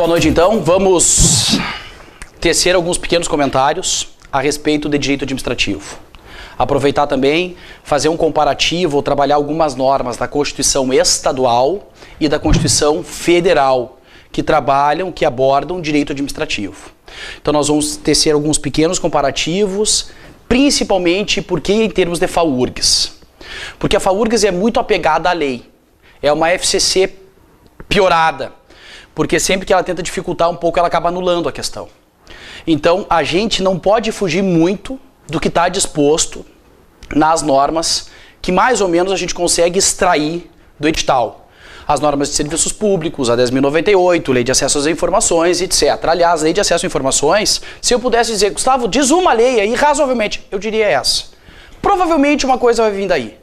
Boa noite, então. Vamos tecer alguns pequenos comentários a respeito de direito administrativo. Aproveitar também, fazer um comparativo ou trabalhar algumas normas da Constituição Estadual e da Constituição Federal que trabalham, que abordam direito administrativo. Então nós vamos tecer alguns pequenos comparativos, principalmente porque em termos de FAURGS. Porque a FAURGS é muito apegada à lei. É uma FCC piorada. Porque sempre que ela tenta dificultar um pouco, ela acaba anulando a questão. Então, a gente não pode fugir muito do que está disposto nas normas que mais ou menos a gente consegue extrair do edital. As normas de serviços públicos, a 10.098, lei de acesso às informações, etc. Aliás, lei de acesso às informações, se eu pudesse dizer, Gustavo, diz uma lei aí, razoavelmente, eu diria essa. Provavelmente uma coisa vai vir daí.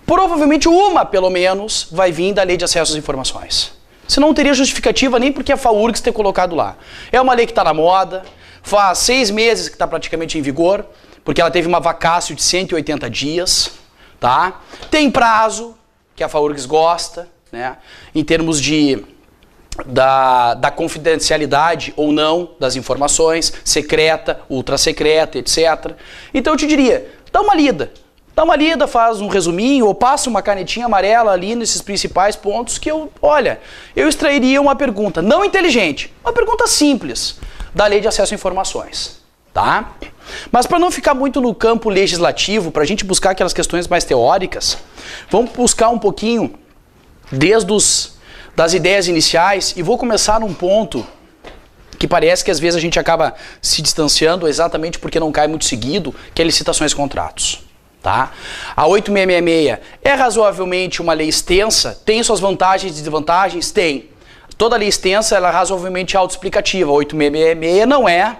Provavelmente uma, pelo menos, vai vir da lei de acesso às informações. Você não teria justificativa nem porque a FAURGS ter colocado lá. É uma lei que está na moda, faz 6 meses que está praticamente em vigor, porque ela teve uma vacácio de 180 dias, tá? Tem prazo, que a FAURGS gosta, né? Em termos da confidencialidade ou não das informações, secreta, ultra secreta, etc. Então eu te diria, dá uma lida. Dá uma lida, faz um resuminho ou passa uma canetinha amarela ali nesses principais pontos que eu extrairia uma pergunta, não inteligente, uma pergunta simples da Lei de Acesso a Informações, tá? Mas para não ficar muito no campo legislativo, para a gente buscar aquelas questões mais teóricas, vamos buscar um pouquinho das ideias iniciais e vou começar num ponto que parece que às vezes a gente acaba se distanciando exatamente porque não cai muito seguido, que é licitações e contratos. Tá? A 8666 é razoavelmente uma lei extensa, tem suas vantagens e desvantagens? Tem. Toda lei extensa ela é razoavelmente autoexplicativa. A 8666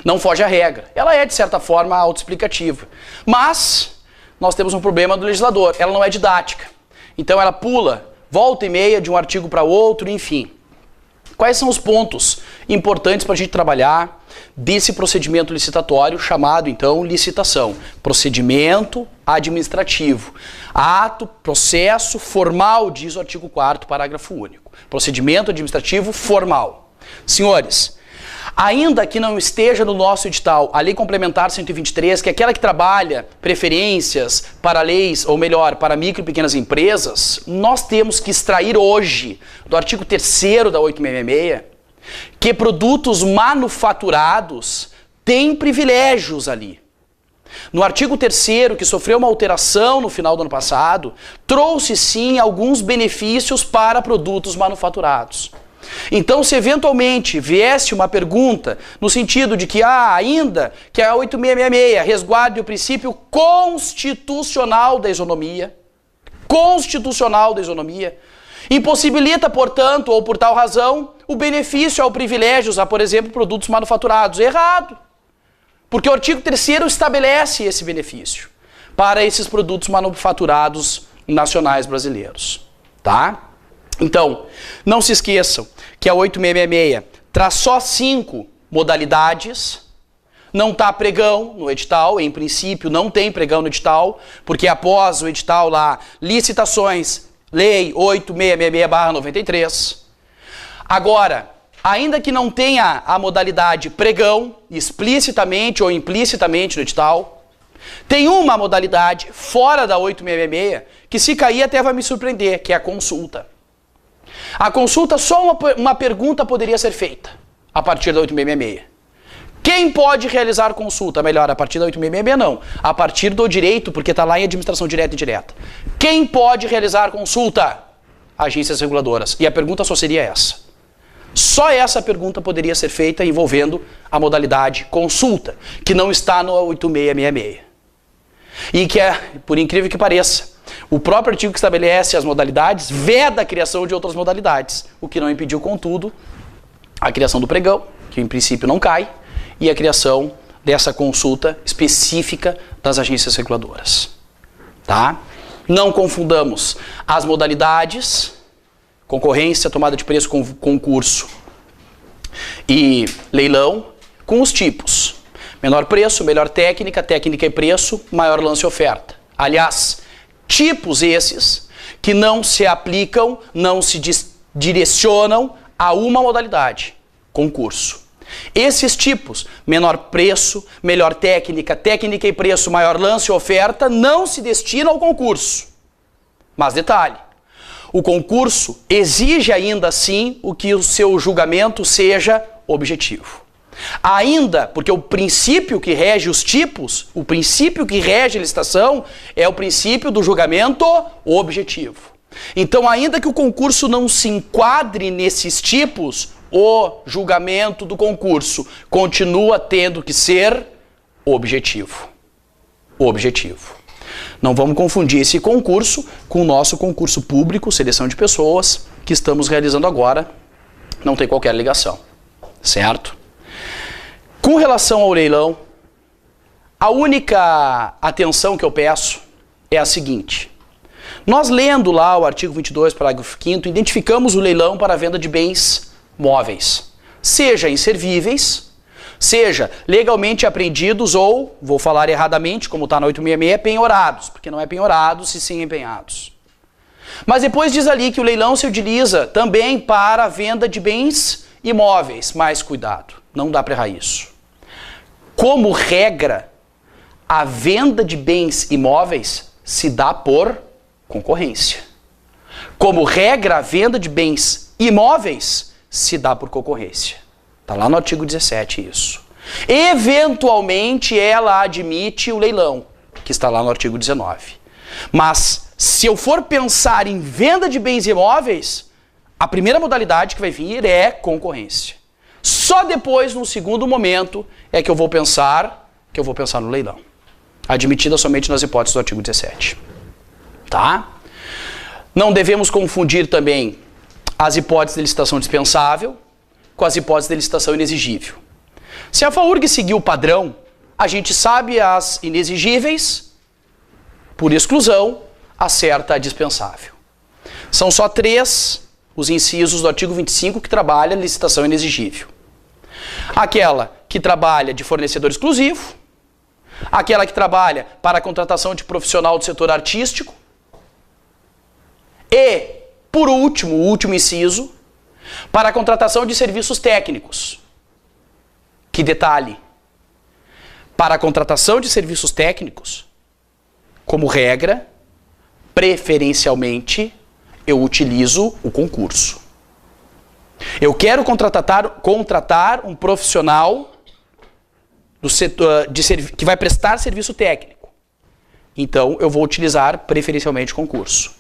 não foge à regra. Ela é, de certa forma, autoexplicativa. Mas nós temos um problema do legislador, ela não é didática. Então ela pula, volta e meia de um artigo para outro, enfim. Quais são os pontos importantes para a gente trabalhar desse procedimento licitatório chamado, então, licitação? Procedimento administrativo. Ato, processo formal, diz o artigo 4º, parágrafo único. Procedimento administrativo formal. Senhores, ainda que não esteja no nosso edital a Lei Complementar 123, que é aquela que trabalha preferências para leis, ou melhor, para micro e pequenas empresas, nós temos que extrair hoje, do artigo 3º da 8666, que produtos manufaturados têm privilégios ali. No artigo 3º, que sofreu uma alteração no final do ano passado, trouxe sim alguns benefícios para produtos manufaturados. Então, se eventualmente viesse uma pergunta no sentido de que, ainda que a 8666 resguarde o princípio constitucional da isonomia, impossibilita, portanto, ou por tal razão, o benefício ao privilégios a, por exemplo, produtos manufaturados. Errado. Porque o artigo 3º estabelece esse benefício para esses produtos manufaturados nacionais brasileiros. Tá? Então, não se esqueçam que a 8666 traz só 5 modalidades, não está pregão no edital, em princípio não tem pregão no edital, porque após o edital lá, licitações, lei 8666/93. Agora, ainda que não tenha a modalidade pregão, explicitamente ou implicitamente no edital, tem uma modalidade fora da 8666 que se cair até vai me surpreender, que é a consulta. A consulta, só uma pergunta poderia ser feita a partir da 8666. Quem pode realizar consulta? Melhor, a partir da 8666 não. A partir do direito, porque está lá em administração direta e indireta. Quem pode realizar consulta? Agências reguladoras. E a pergunta só seria essa. Só essa pergunta poderia ser feita envolvendo a modalidade consulta, que não está no 8666. E que é, por incrível que pareça, o próprio artigo que estabelece as modalidades veda a criação de outras modalidades, o que não impediu, contudo, a criação do pregão, que em princípio não cai, e a criação dessa consulta específica das agências reguladoras. Tá? Não confundamos as modalidades, concorrência, tomada de preço, concurso e leilão, com os tipos. Menor preço, melhor técnica, técnica e preço, maior lance e oferta. Aliás, tipos esses que não se aplicam, não se direcionam a uma modalidade, concurso. Esses tipos, menor preço, melhor técnica, técnica e preço, maior lance e oferta, não se destinam ao concurso. Mas detalhe, o concurso exige ainda assim que o seu julgamento seja objetivo. Ainda, porque o princípio que rege os tipos, o princípio que rege a licitação é o princípio do julgamento objetivo. Então, ainda que o concurso não se enquadre nesses tipos, o julgamento do concurso continua tendo que ser objetivo. Objetivo. Não vamos confundir esse concurso com o nosso concurso público, seleção de pessoas, que estamos realizando agora. Não tem qualquer ligação, certo? Com relação ao leilão, a única atenção que eu peço é a seguinte. Nós lendo lá o artigo 22, parágrafo 5º, identificamos o leilão para a venda de bens móveis, seja inservíveis, seja legalmente apreendidos ou, vou falar erradamente, como está na 866, penhorados, porque não é penhorados e sim empenhados. Mas depois diz ali que o leilão se utiliza também para a venda de bens imóveis. Mais cuidado, não dá para errar isso. Como regra, a venda de bens imóveis se dá por concorrência. Como regra, a venda de bens imóveis se dá por concorrência. Está lá no artigo 17 isso. Eventualmente, ela admite o leilão, que está lá no artigo 19. Mas, se eu for pensar em venda de bens imóveis, a primeira modalidade que vai vir é concorrência. Só depois, no segundo momento, é que eu vou pensar no leilão. Admitida somente nas hipóteses do artigo 17. Tá? Não devemos confundir também as hipóteses de licitação dispensável com as hipóteses de licitação inexigível. Se a FAURG seguir o padrão, a gente sabe as inexigíveis, por exclusão, acerta a dispensável. São só 3 os incisos do artigo 25 que trabalha a licitação inexigível. Aquela que trabalha de fornecedor exclusivo, aquela que trabalha para a contratação de profissional do setor artístico e, por último, o último inciso, para a contratação de serviços técnicos. Que detalhe, para a contratação de serviços técnicos, como regra, preferencialmente, eu utilizo o concurso. Eu quero contratar um profissional do setor que vai prestar serviço técnico. Então, eu vou utilizar preferencialmente concurso.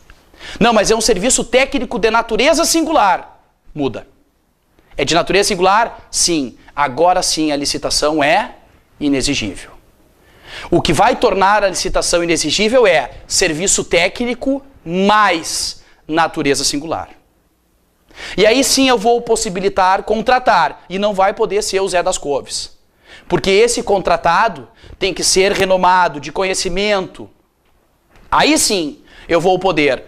Não, mas é um serviço técnico de natureza singular. Muda. É de natureza singular? Sim. Agora sim a licitação é inexigível. O que vai tornar a licitação inexigível é serviço técnico mais natureza singular. E aí sim eu vou possibilitar contratar, e não vai poder ser o Zé das Couves. Porque esse contratado tem que ser renomado, de conhecimento. Aí sim eu vou poder,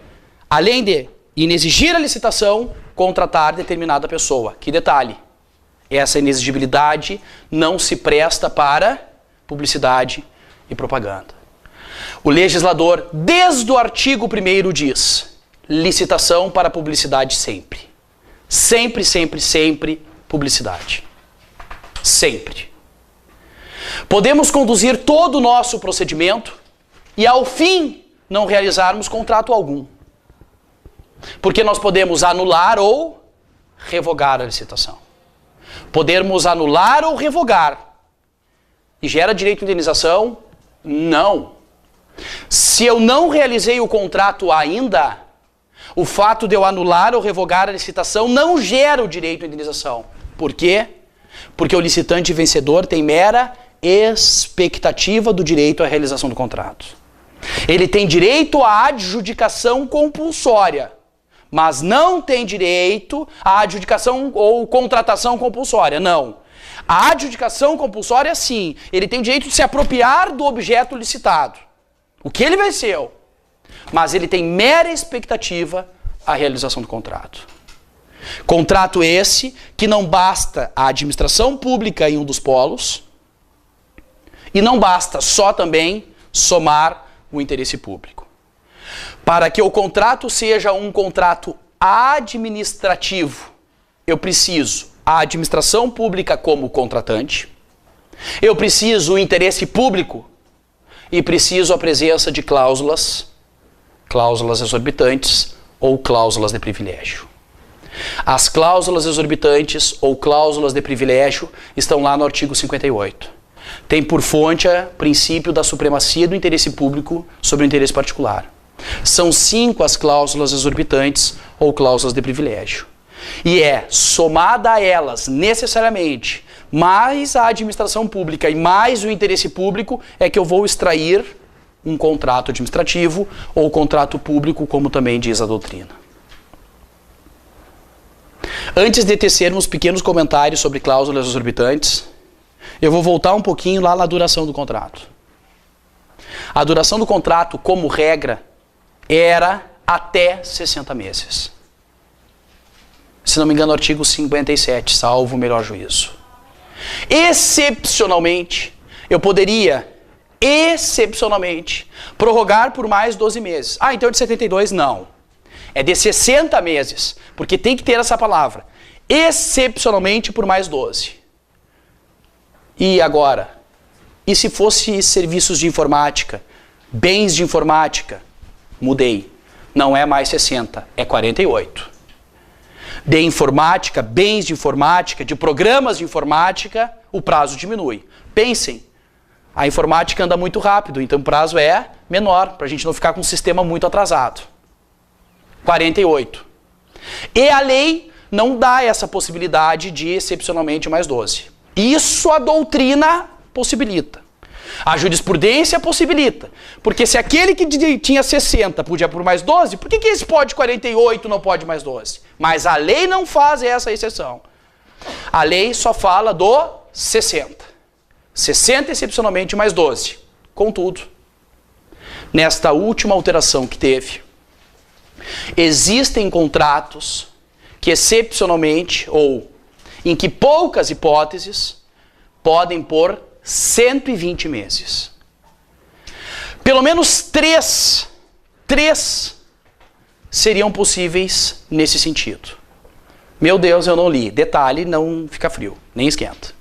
além de inexigir a licitação, contratar determinada pessoa. Que detalhe, essa inexigibilidade não se presta para publicidade e propaganda. O legislador, desde o artigo 1º, diz: licitação para publicidade sempre. Sempre, sempre, sempre publicidade. Sempre. Podemos conduzir todo o nosso procedimento e, ao fim, não realizarmos contrato algum. Porque nós podemos anular ou revogar a licitação. Podemos anular ou revogar. E gera direito de indenização? Não. Se eu não realizei o contrato ainda, o fato de eu anular ou revogar a licitação não gera o direito de indenização. Por quê? Porque o licitante vencedor tem mera expectativa do direito à realização do contrato. Ele tem direito à adjudicação compulsória, mas não tem direito à adjudicação ou contratação compulsória, não. A adjudicação compulsória, sim, ele tem direito de se apropriar do objeto licitado, o que ele venceu, mas ele tem mera expectativa à realização do contrato. Contrato esse que não basta a administração pública em um dos polos e não basta só também somar o interesse público. Para que o contrato seja um contrato administrativo, eu preciso a administração pública como contratante, eu preciso o interesse público e preciso a presença de cláusulas exorbitantes ou cláusulas de privilégio. As cláusulas exorbitantes ou cláusulas de privilégio estão lá no artigo 58. Tem por fonte o princípio da supremacia do interesse público sobre o interesse particular. São 5 as cláusulas exorbitantes ou cláusulas de privilégio. E é somada a elas, necessariamente, mais a administração pública e mais o interesse público, é que eu vou extrair um contrato administrativo ou contrato público, como também diz a doutrina. Antes de tecermos pequenos comentários sobre cláusulas exorbitantes, eu vou voltar um pouquinho lá na duração do contrato. A duração do contrato, como regra, era até 60 meses. Se não me engano, artigo 57, salvo o melhor juízo. Excepcionalmente, eu poderia, prorrogar por mais 12 meses. Ah, então é de 72? Não. É de 60 meses, porque tem que ter essa palavra. Excepcionalmente por mais 12. E agora? E se fosse serviços de informática, bens de informática? Mudei. Não é mais 60, é 48. De informática, bens de informática, de programas de informática, o prazo diminui. Pensem, a informática anda muito rápido, então o prazo é menor, para a gente não ficar com um sistema muito atrasado. 48. E a lei não dá essa possibilidade de excepcionalmente mais 12. Isso a doutrina possibilita. A jurisprudência possibilita. Porque se aquele que tinha 60 podia por mais 12, por que esse pode 48 não pode mais 12? Mas a lei não faz essa exceção. A lei só fala do 60. 60 excepcionalmente mais 12. Contudo, nesta última alteração que teve, existem contratos que excepcionalmente, ou em que poucas hipóteses, podem pôr 120 meses. Pelo menos três seriam possíveis nesse sentido. Meu Deus, eu não li. Detalhe, não fica frio, nem esquenta.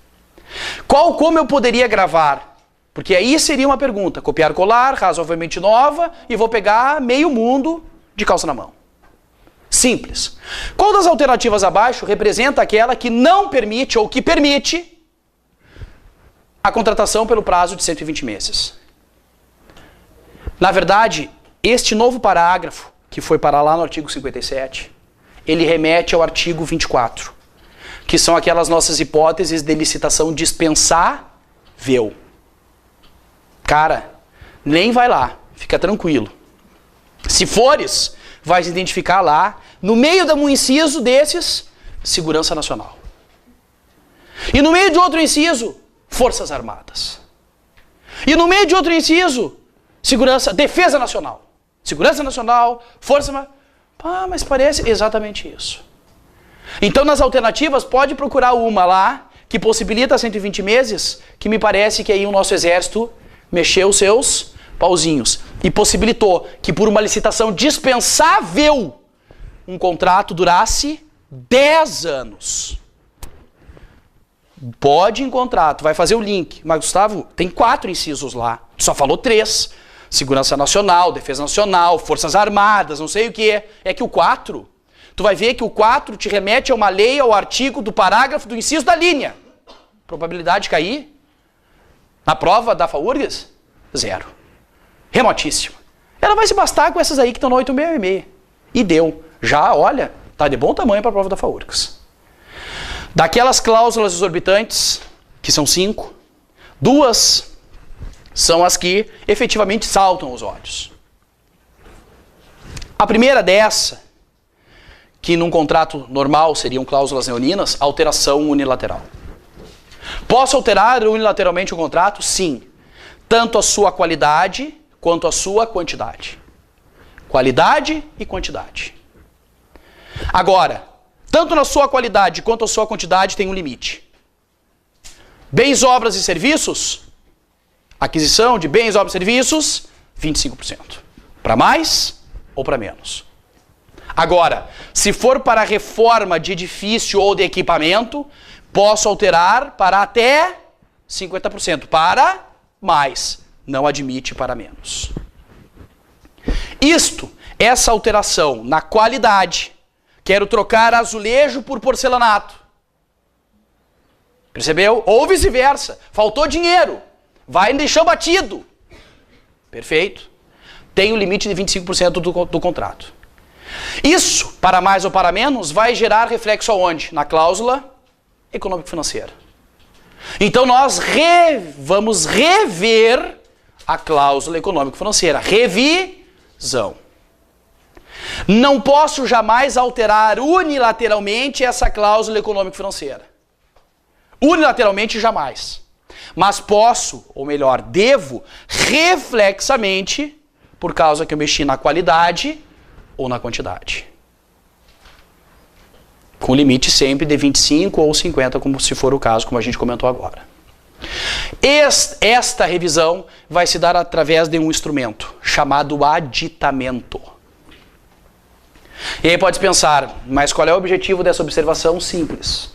Como eu poderia gravar? Porque aí seria uma pergunta. Copiar, colar, razoavelmente nova, e vou pegar meio mundo de calça na mão. Simples. Qual das alternativas abaixo representa aquela que não permite ou que permite a contratação pelo prazo de 120 meses? Na verdade, este novo parágrafo, que foi para lá no artigo 57, ele remete ao artigo 24, que são aquelas nossas hipóteses de licitação dispensável. Cara, nem vai lá, fica tranquilo. Se fores, vai se identificar lá, no meio de um inciso desses, Segurança Nacional. E no meio de outro inciso, Forças Armadas. E no meio de outro inciso, Defesa Nacional. Segurança Nacional, Força Armada. Ah, mas parece exatamente isso. Então, nas alternativas, pode procurar uma lá, que possibilita 120 meses, que me parece que aí o nosso exército mexeu os seus pauzinhos e possibilitou que por uma licitação dispensável um contrato durasse 10 anos. Pode encontrar, tu vai fazer o link. Mas, Gustavo, tem 4 incisos lá. Tu só falou 3. Segurança Nacional, Defesa Nacional, Forças Armadas, não sei o que. É que o 4, tu vai ver que o 4 te remete a uma lei, ao artigo do parágrafo do inciso da linha. Probabilidade de cair na prova da FAURGS? 0. Remotíssima. Ela vai se bastar com essas aí que estão no 866. E deu. Já, olha, tá de bom tamanho para a prova da FAURGS. Daquelas cláusulas exorbitantes, que são 5, 2 são as que efetivamente saltam os olhos. A primeira dessa, que num contrato normal seriam cláusulas leoninas, alteração unilateral. Posso alterar unilateralmente o contrato? Sim. Tanto a sua qualidade quanto a sua quantidade. Qualidade e quantidade. Agora, tanto na sua qualidade quanto a sua quantidade tem um limite. Bens, obras e serviços, aquisição de bens, obras e serviços, 25%. Para mais ou para menos. Agora, se for para reforma de edifício ou de equipamento, posso alterar para até 50%. Para mais, não admite para menos. Essa alteração na qualidade, quero trocar azulejo por porcelanato. Percebeu? Ou vice-versa. Faltou dinheiro. Vai no chão batido. Perfeito. Tem o limite de 25% do contrato. Isso, para mais ou para menos, vai gerar reflexo aonde? Na cláusula econômico-financeira. Então nós vamos rever a cláusula econômico-financeira. Revisão. Não posso jamais alterar unilateralmente essa cláusula econômico-financeira. Unilateralmente, jamais. Mas posso, ou melhor, devo, reflexamente, por causa que eu mexi na qualidade ou na quantidade. Com limite sempre de 25 ou 50, como se for o caso, como a gente comentou agora. Esta revisão vai se dar através de um instrumento chamado aditamento. E aí pode pensar, mas qual é o objetivo dessa observação? Simples.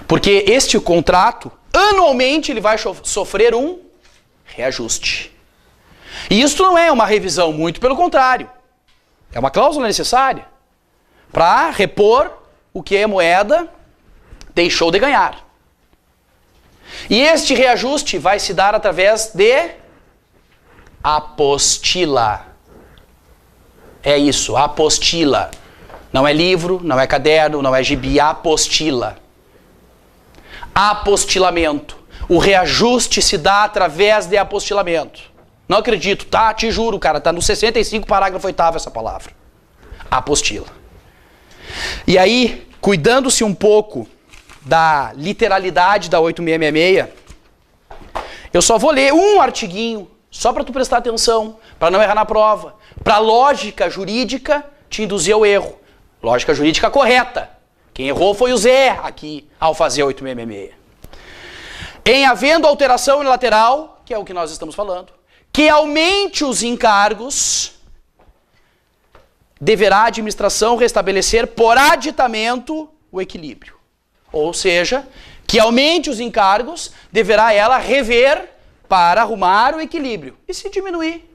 Porque este contrato, anualmente, ele vai sofrer um reajuste. E isso não é uma revisão, muito pelo contrário. É uma cláusula necessária para repor o que a moeda deixou de ganhar. E este reajuste vai se dar através de apostila. É isso, apostila. Não é livro, não é caderno, não é gibi, apostila. Apostilamento. O reajuste se dá através de apostilamento. Não acredito, tá? Te juro, cara, tá no 65, parágrafo 8º essa palavra. Apostila. E aí, cuidando-se um pouco da literalidade da 8666, eu só vou ler um artiguinho, só para tu prestar atenção, para não errar na prova. Para lógica jurídica te induzir ao erro. Lógica jurídica correta. Quem errou foi o Zé aqui, ao fazer 8666. Em havendo alteração unilateral, que é o que nós estamos falando, que aumente os encargos, deverá a administração restabelecer por aditamento o equilíbrio. Ou seja, que aumente os encargos, deverá ela rever para arrumar o equilíbrio. E se diminuir?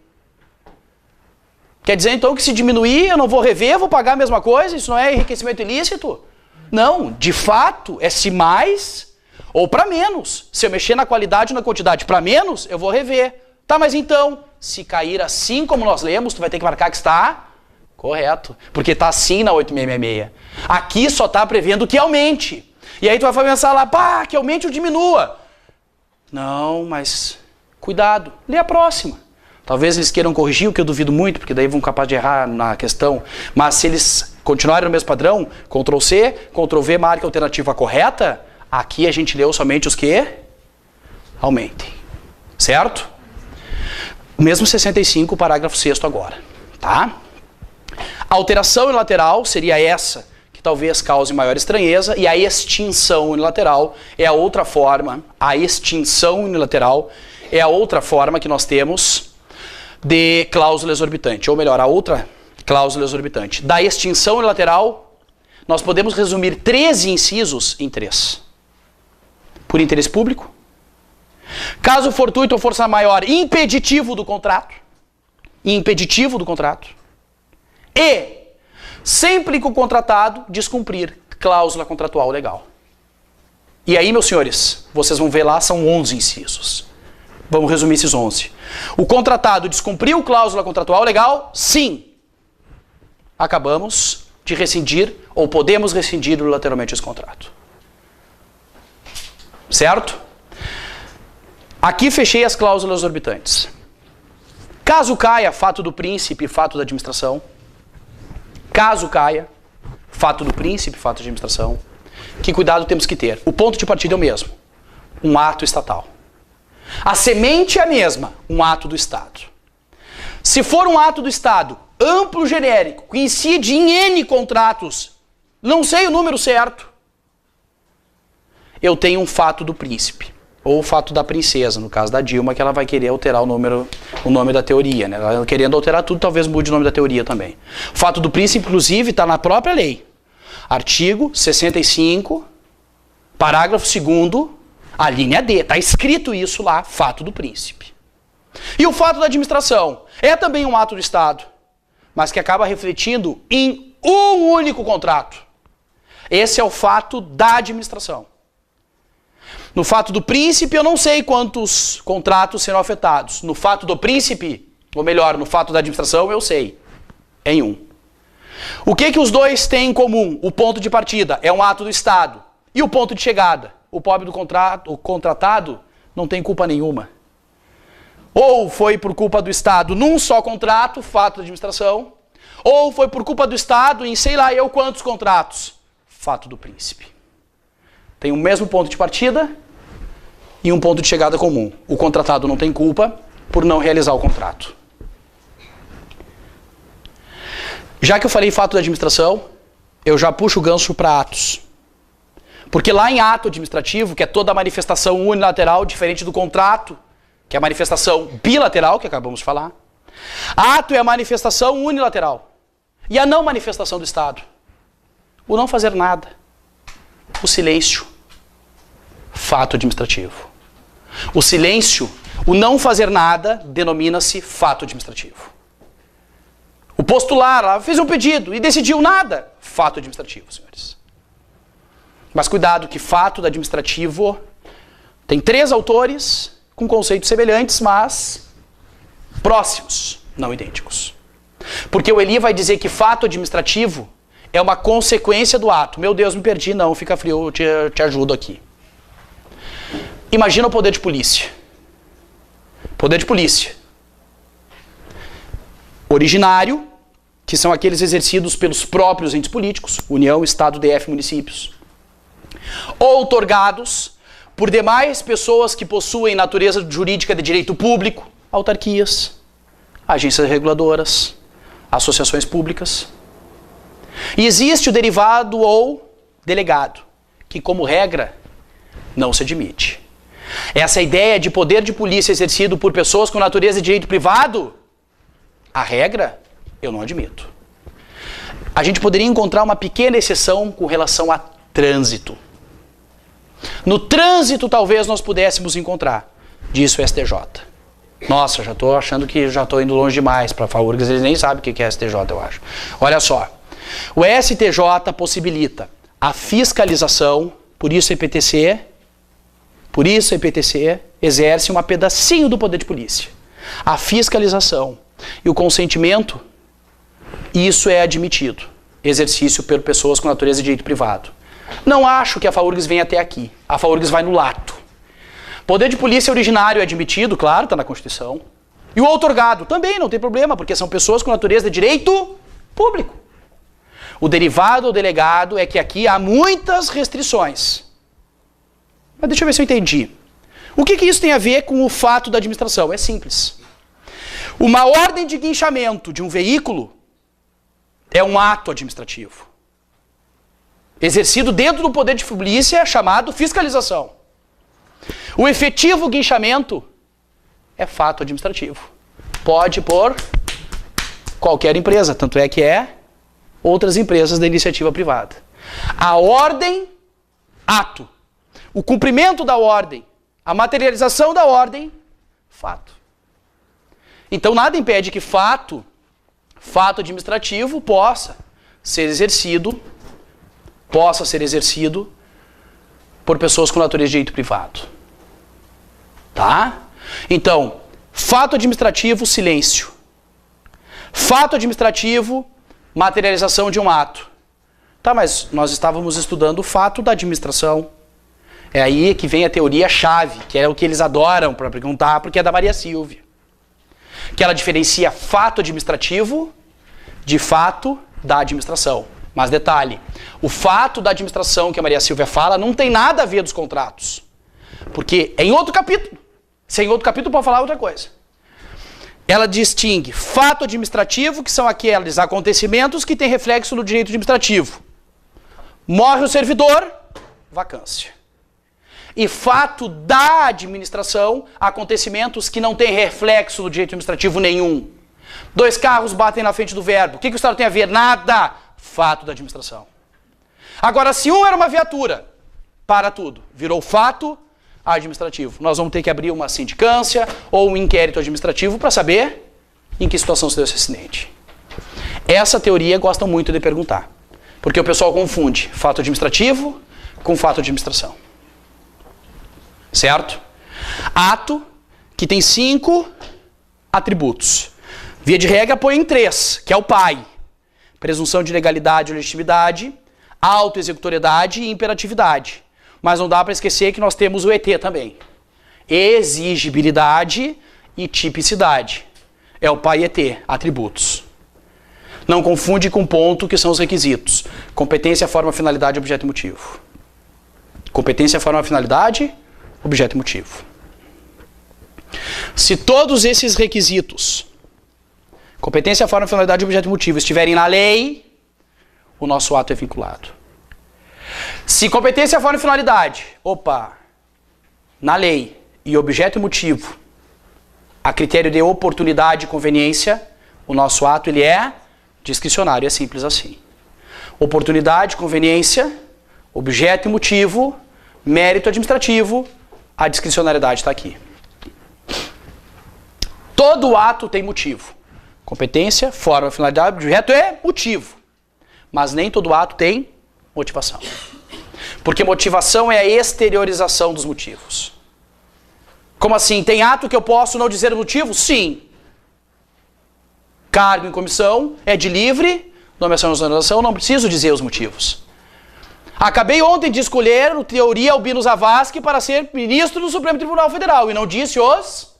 Quer dizer então que se diminuir eu não vou rever, vou pagar a mesma coisa? Isso não é enriquecimento ilícito? Não, de fato é se mais ou para menos. Se eu mexer na qualidade ou na quantidade para menos, eu vou rever. Tá, mas então, se cair assim como nós lemos, tu vai ter que marcar que está correto. Porque está assim na 8666. Aqui só está prevendo que aumente. E aí tu vai pensar lá, pá, que aumente ou diminua. Não, mas cuidado, lê a próxima. Talvez eles queiram corrigir, o que eu duvido muito, porque daí vão capaz de errar na questão. Mas se eles continuarem no mesmo padrão, Ctrl+C, Ctrl+V, marca a alternativa correta, aqui a gente leu somente os que aumentem. Certo? Mesmo 65, parágrafo 6º agora. Tá? A alteração unilateral seria essa, que talvez cause maior estranheza, e a extinção unilateral é a outra forma, a extinção unilateral é a outra forma que nós temos de cláusula exorbitante, ou melhor, a outra cláusula exorbitante. Da extinção unilateral, nós podemos resumir 13 incisos em 3. Por interesse público, caso fortuito ou força maior, impeditivo do contrato, e sempre que o contratado descumprir cláusula contratual legal. E aí, meus senhores, vocês vão ver lá, são 11 incisos. Vamos resumir esses 11. O contratado descumpriu cláusula contratual legal? Sim. Acabamos de rescindir, ou podemos rescindir unilateralmente esse contrato. Certo? Aqui fechei as cláusulas exorbitantes. Caso caia fato do príncipe, fato da administração. Caso caia fato do príncipe, fato da administração. Que cuidado temos que ter? O ponto de partida é o mesmo. Um ato estatal. A semente é a mesma, um ato do Estado. Se for um ato do Estado amplo, genérico, que incide em N contratos, não sei o número certo, eu tenho um fato do príncipe. Ou o fato da princesa, no caso da Dilma, que ela vai querer alterar o nome da teoria, né? Ela querendo alterar tudo, talvez mude o nome da teoria também. O fato do príncipe, inclusive, está na própria lei. Artigo 65, parágrafo 2º, a linha D. Está escrito isso lá, fato do príncipe. E o fato da administração é também um ato do Estado, mas que acaba refletindo em um único contrato. Esse é o fato da administração. No fato do príncipe, eu não sei quantos contratos serão afetados. No fato do príncipe, ou melhor, no fato da administração, eu sei. É em um. O que os dois têm em comum? O ponto de partida é um ato do Estado. E o ponto de chegada? O pobre do o contratado não tem culpa nenhuma. Ou foi por culpa do Estado num só contrato, fato da administração, ou foi por culpa do Estado em sei lá eu quantos contratos, fato do príncipe. Tem o mesmo ponto de partida e um ponto de chegada comum. O contratado não tem culpa por não realizar o contrato. Já que eu falei fato da administração, eu já puxo o gancho para atos. Porque lá em ato administrativo, que é toda a manifestação unilateral, diferente do contrato, que é a manifestação bilateral, que acabamos de falar, ato é a manifestação unilateral. E a não manifestação do Estado. O não fazer nada. O silêncio. Fato administrativo. O silêncio, o não fazer nada, denomina-se fato administrativo. O postular, fez um pedido e decidiu nada, fato administrativo, senhores. Mas cuidado que fato administrativo tem 3 autores com conceitos semelhantes, mas próximos, não idênticos. Porque o Eli vai dizer que fato administrativo é uma consequência do ato. Meu Deus, me perdi, não, fica frio, eu te ajudo aqui. Imagina o poder de polícia. Poder de polícia. Originário, que são aqueles exercidos pelos próprios entes políticos, União, Estado, DF, municípios. Outorgados por demais pessoas que possuem natureza jurídica de direito público, autarquias, agências reguladoras, associações públicas. E existe o derivado ou delegado, que como regra não se admite. Essa ideia de poder de polícia exercido por pessoas com natureza de direito privado, a regra, eu não admito. A gente poderia encontrar uma pequena exceção com relação a trânsito. No trânsito talvez nós pudéssemos encontrar, disse o STJ. Nossa, já estou achando que já estou indo longe demais para a FAURGS, eles nem sabem o que é STJ, eu acho. Olha só, o STJ possibilita a fiscalização, por isso a IPTC exerce um pedacinho do poder de polícia. A fiscalização e o consentimento, isso é admitido. Exercício por pessoas com natureza de direito privado. Não acho que a FAURGS venha até aqui. A FAURGS vai no lato. Poder de polícia originário é admitido, claro, está na Constituição. E o outorgado também não tem problema, porque são pessoas com natureza de direito público. O derivado ou delegado é que aqui há muitas restrições. Mas deixa eu ver se eu entendi. O que isso tem a ver com o fato da administração? É simples. Uma ordem de guinchamento de um veículo é um ato administrativo. Exercido dentro do poder de polícia chamado fiscalização. O efetivo guinchamento é fato administrativo. Pode por qualquer empresa, tanto é que outras empresas da iniciativa privada. A ordem, ato. O cumprimento da ordem, a materialização da ordem, fato. Então nada impede que fato administrativo possa ser exercido por pessoas com natureza de direito privado. Tá? Então, fato administrativo, silêncio. Fato administrativo, materialização de um ato. Tá, mas nós estávamos estudando o fato da administração. É aí que vem a teoria-chave, que é o que eles adoram para perguntar, porque é da Maria Silvia. Que ela diferencia fato administrativo de fato da administração. Mas detalhe, o fato da administração que a Maria Silvia fala não tem nada a ver dos contratos. Porque é em outro capítulo. Se é em outro capítulo, pode falar outra coisa. Ela distingue fato administrativo, que são aqueles acontecimentos que têm reflexo no direito administrativo. Morre o servidor, vacância. e fato da administração, acontecimentos que não têm reflexo do direito administrativo nenhum. 2 carros batem na frente do verbo. O que o Estado tem a ver? Nada. Fato da administração. Agora, se um era uma viatura, para tudo. Virou fato administrativo. Nós vamos ter que abrir uma sindicância ou um inquérito administrativo para saber em que situação se deu esse acidente. Essa teoria gostam muito de perguntar. Porque o pessoal confunde fato administrativo com fato de administração. Certo? Ato que tem 5 atributos. Via de regra põe em 3, que é o pai. Presunção de legalidade ou legitimidade, autoexecutoriedade e imperatividade. Mas não dá para esquecer que nós temos o ET também. Exigibilidade e tipicidade. É o pai ET, atributos. Não confunde com ponto, que são os requisitos. Competência, forma, finalidade, objeto e motivo. Competência, forma, finalidade, objeto e motivo. Se todos esses requisitos, competência, forma, finalidade, objeto e motivo, estiverem na lei, o nosso ato é vinculado. Se competência, forma e finalidade, na lei, e objeto e motivo, a critério de oportunidade e conveniência, o nosso ato ele é discricionário, é simples assim. Oportunidade, conveniência, objeto e motivo, mérito administrativo, a discricionariedade está aqui. Todo ato tem motivo. Competência, forma, finalidade, objeto é motivo. Mas nem todo ato tem motivação. Porque motivação é a exteriorização dos motivos. Como assim? Tem ato que eu posso não dizer o motivo? Sim. Cargo em comissão é de livre nomeação e exoneração, não preciso dizer os motivos. Acabei ontem de escolher o teoria Albino Zavascki para ser ministro do Supremo Tribunal Federal e não disse os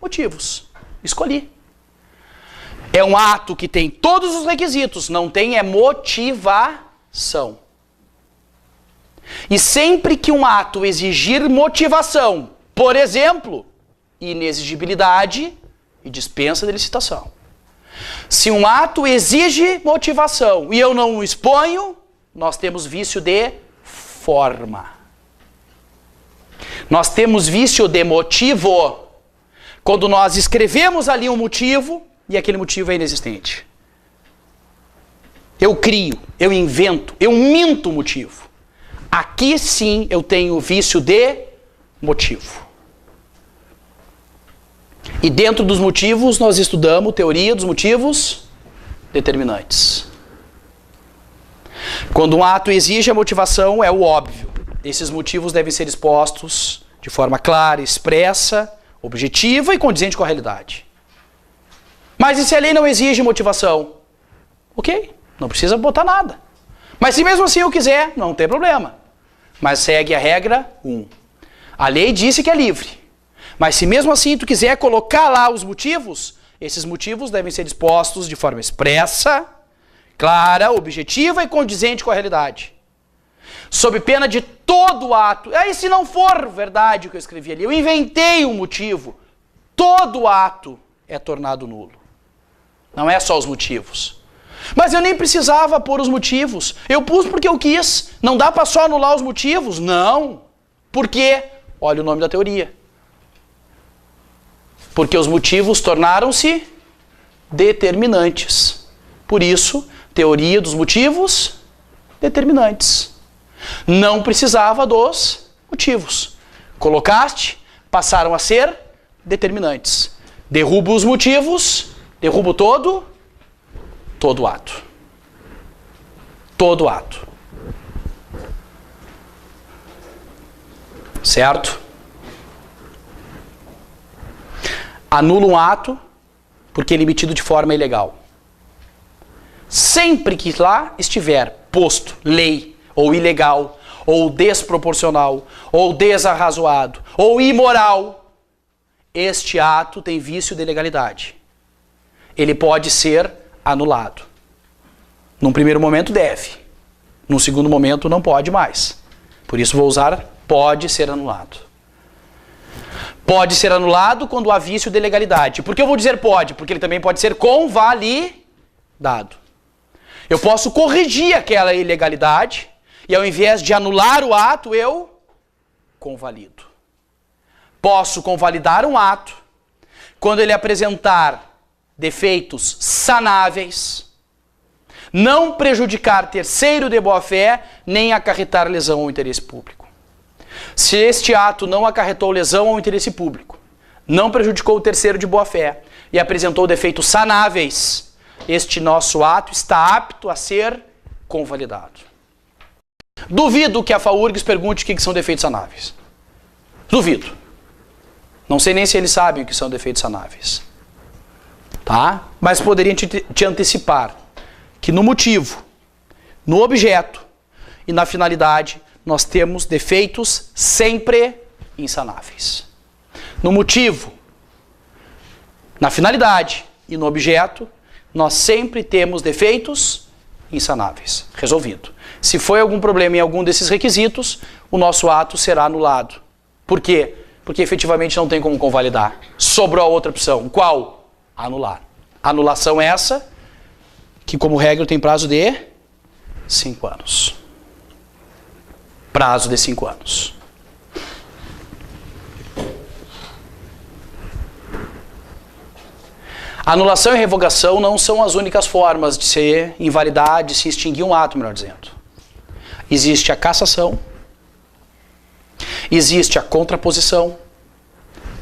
motivos. Escolhi. É um ato que tem todos os requisitos, não tem é motivação. E sempre que um ato exigir motivação, por exemplo, inexigibilidade e dispensa de licitação. Se um ato exige motivação e eu não o exponho, nós temos vício de forma. Nós temos vício de motivo. Quando nós escrevemos ali um motivo e aquele motivo é inexistente. Eu crio, eu invento, eu minto o motivo. Aqui sim eu tenho vício de motivo. E dentro dos motivos nós estudamos teoria dos motivos determinantes. Quando um ato exige a motivação, é o óbvio. Esses motivos devem ser expostos de forma clara, expressa, objetiva e condizente com a realidade. Mas e se a lei não exige motivação? Ok, não precisa botar nada. Mas se mesmo assim eu quiser, não tem problema. Mas segue a regra 1. A lei disse que é livre. Mas se mesmo assim tu quiser colocar lá os motivos, esses motivos devem ser expostos de forma expressa, clara, objetiva e condizente com a realidade. Sob pena de todo ato. Aí se não for verdade o que eu escrevi ali, eu inventei um motivo, todo ato é tornado nulo. Não é só os motivos. Mas eu nem precisava pôr os motivos. Eu pus porque eu quis. Não dá para só anular os motivos? Não. Por quê? Olha o nome da teoria. Porque os motivos tornaram-se determinantes. Por isso, teoria dos motivos determinantes. Não precisava dos motivos. Colocaste, passaram a ser determinantes. Derrubo os motivos, derrubo todo ato. Todo ato. Certo? Anula um ato porque ele é emitido de forma ilegal. Sempre que lá estiver posto lei, ou ilegal, ou desproporcional, ou desarrazoado, ou imoral, este ato tem vício de legalidade. Ele pode ser anulado. Num primeiro momento deve. Num segundo momento não pode mais. Por isso vou usar pode ser anulado. Pode ser anulado quando há vício de legalidade. Por que eu vou dizer pode? Porque ele também pode ser convalidado. Eu posso corrigir aquela ilegalidade e ao invés de anular o ato, eu convalido. Posso convalidar um ato quando ele apresentar defeitos sanáveis, não prejudicar terceiro de boa-fé, nem acarretar lesão ao interesse público. Se este ato não acarretou lesão ao interesse público, não prejudicou o terceiro de boa-fé e apresentou defeitos sanáveis, este nosso ato está apto a ser convalidado. Duvido que a FAURGS pergunte o que são defeitos sanáveis. Duvido. Não sei nem se eles sabem o que são defeitos sanáveis. Tá? Mas poderia te antecipar que no motivo, no objeto e na finalidade, nós temos defeitos sempre insanáveis. No motivo, na finalidade e no objeto, nós sempre temos defeitos insanáveis. Resolvido. Se foi algum problema em algum desses requisitos, o nosso ato será anulado. Por quê? Porque efetivamente não tem como convalidar. Sobrou a outra opção. Qual? Anular. Anulação essa, que como regra tem prazo de 5 anos. Prazo de 5 anos. Anulação e revogação não são as únicas formas de se invalidar, de se extinguir um ato, melhor dizendo. Existe a cassação, existe a contraposição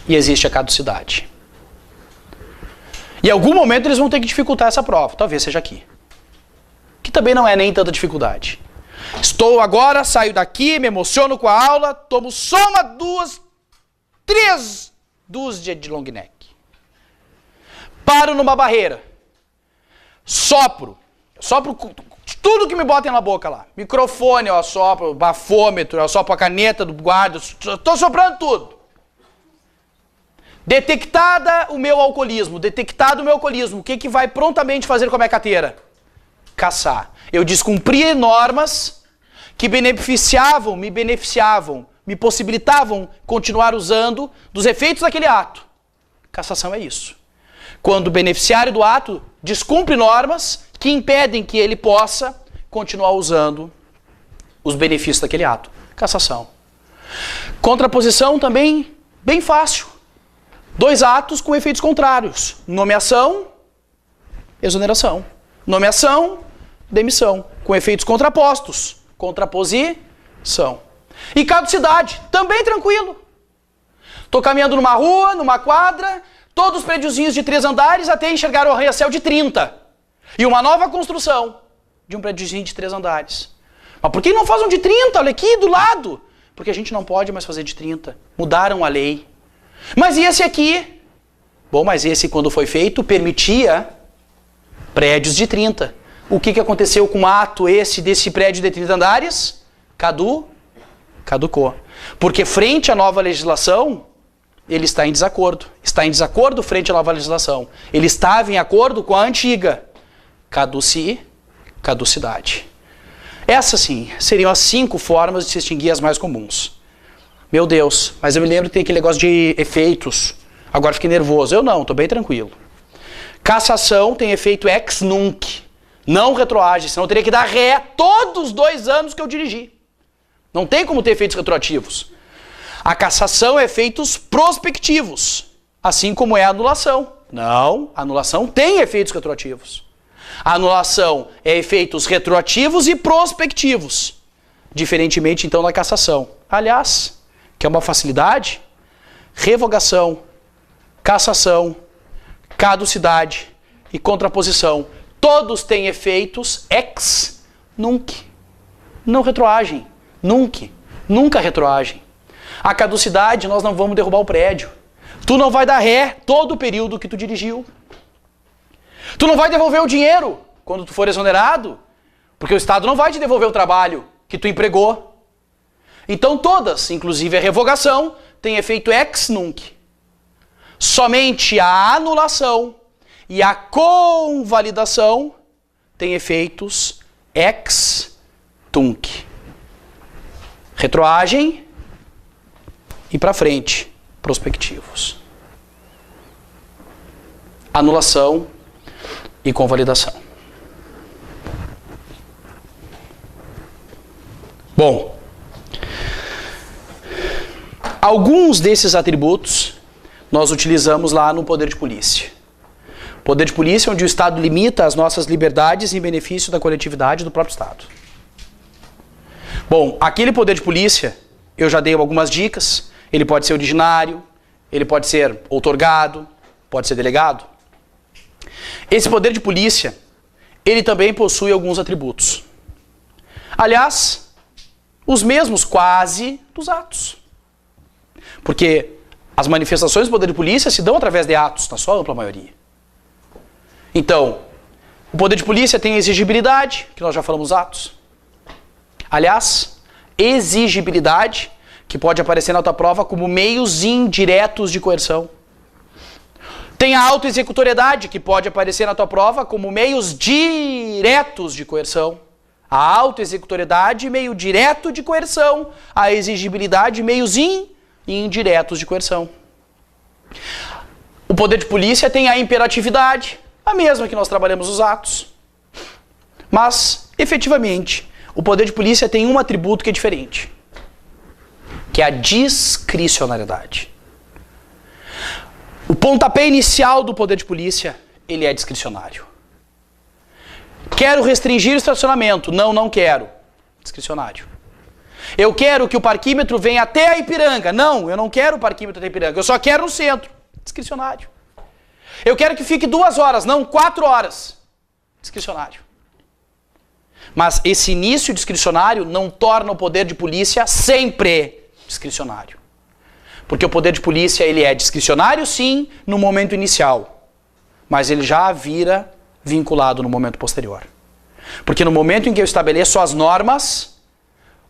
e existe a caducidade. E em algum momento eles vão ter que dificultar essa prova, talvez seja aqui. Que também não é nem tanta dificuldade. Estou agora, saio daqui, me emociono com a aula, tomo só uma, 2, 3 dúzias de long neck. Paro numa barreira. Sopro tudo que me botem na boca lá. Microfone, eu assopro, bafômetro, eu assopro a caneta do guarda, estou soprando tudo. Detectado o meu alcoolismo, o que vai prontamente fazer com a minha carteira? Caçar. Eu descumpri normas que me possibilitavam continuar usando dos efeitos daquele ato. Cassação é isso. Quando o beneficiário do ato descumpre normas que impedem que ele possa continuar usando os benefícios daquele ato. Cassação. Contraposição também bem fácil. 2 atos com efeitos contrários. Nomeação, exoneração. Nomeação, demissão. Com efeitos contrapostos. Contraposição. E caducidade, também tranquilo. Estou caminhando numa rua, numa quadra, todos os prédiozinhos de 3 andares até enxergar o arranha-céu de 30. E uma nova construção de um prédiozinho de 3 andares. Mas por que não faz um de 30? Olha aqui do lado. Porque a gente não pode mais fazer de 30. Mudaram a lei. Mas e esse aqui? Bom, mas esse quando foi feito permitia prédios de 30. O que aconteceu com o ato desse prédio de 30 andares? Caducou. Porque frente à nova legislação, ele está em desacordo. Está em desacordo frente à nova legislação. Ele estava em acordo com a antiga. Caducidade. Essas, sim, seriam as 5 formas de se extinguir as mais comuns. Meu Deus, mas eu me lembro que tem aquele negócio de efeitos. Agora fiquei nervoso. Eu não, estou bem tranquilo. Cassação tem efeito ex nunc. Não retroage, senão eu teria que dar ré todos os 2 anos que eu dirigi. Não tem como ter efeitos retroativos. A cassação é efeitos prospectivos, assim como é a anulação. Não, a anulação tem efeitos retroativos. A anulação é efeitos retroativos e prospectivos, diferentemente então da cassação. Aliás, que é uma facilidade, revogação, cassação, caducidade e contraposição, todos têm efeitos ex nunc. Não retroagem, nunca retroagem. A caducidade, nós não vamos derrubar o prédio. Tu não vai dar ré todo o período que tu dirigiu. Tu não vai devolver o dinheiro quando tu for exonerado, porque o Estado não vai te devolver o trabalho que tu empregou. Então todas, inclusive a revogação, têm efeito ex nunc. Somente a anulação e a convalidação têm efeitos ex tunc. Retroagem e para frente, prospectivos. Anulação e convalidação. Bom, Alguns desses atributos nós utilizamos lá no poder de polícia. Poder de polícia onde o Estado limita as nossas liberdades em benefício da coletividade do próprio Estado. Bom, aquele poder de polícia, eu já dei algumas dicas. Ele pode ser originário, ele pode ser outorgado, pode ser delegado. Esse poder de polícia, ele também possui alguns atributos. Aliás, os mesmos quase dos atos. Porque as manifestações do poder de polícia se dão através de atos, na sua ampla maioria. Então, o poder de polícia tem a exigibilidade, que nós já falamos atos. Aliás, exigibilidade, que pode aparecer na tua prova como meios indiretos de coerção. Tem a autoexecutoriedade, que pode aparecer na tua prova como meios diretos de coerção. A autoexecutoriedade, meio direto de coerção. A exigibilidade, meios indiretos de coerção. O poder de polícia tem a imperatividade, a mesma que nós trabalhamos os atos. Mas, efetivamente, o poder de polícia tem um atributo que é diferente, que é a discricionariedade. O pontapé inicial do poder de polícia, ele é discricionário. Quero restringir o estacionamento. Não quero. Discricionário. Eu quero que o parquímetro venha até a Ipiranga. Não, eu não quero o parquímetro até a Ipiranga. Eu só quero no centro. Discricionário. Eu quero que fique 2 horas, não 4 horas. Discricionário. Mas esse início discricionário não torna o poder de polícia sempre discricionário. Porque o poder de polícia, ele é discricionário sim no momento inicial, mas ele já vira vinculado no momento posterior. Porque no momento em que eu estabeleço as normas,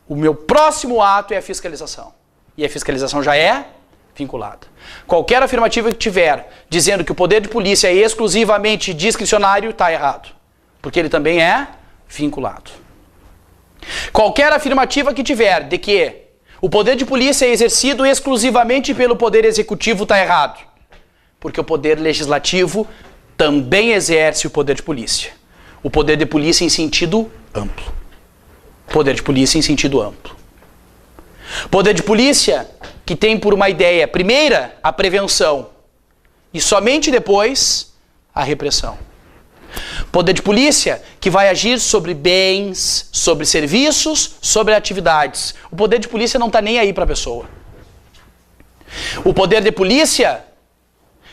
o meu próximo ato é a fiscalização. E a fiscalização já é vinculada. Qualquer afirmativa que tiver dizendo que o poder de polícia é exclusivamente discricionário, está errado. Porque ele também é vinculado. Qualquer afirmativa que tiver de que o poder de polícia é exercido exclusivamente pelo poder executivo, está errado. Porque o poder legislativo também exerce o poder de polícia. O poder de polícia em sentido amplo. Poder de polícia em sentido amplo. Poder de polícia que tem por uma ideia, primeira, a prevenção e somente depois a repressão. Poder de polícia que vai agir sobre bens, sobre serviços, sobre atividades. O poder de polícia não está nem aí para a pessoa. O poder de polícia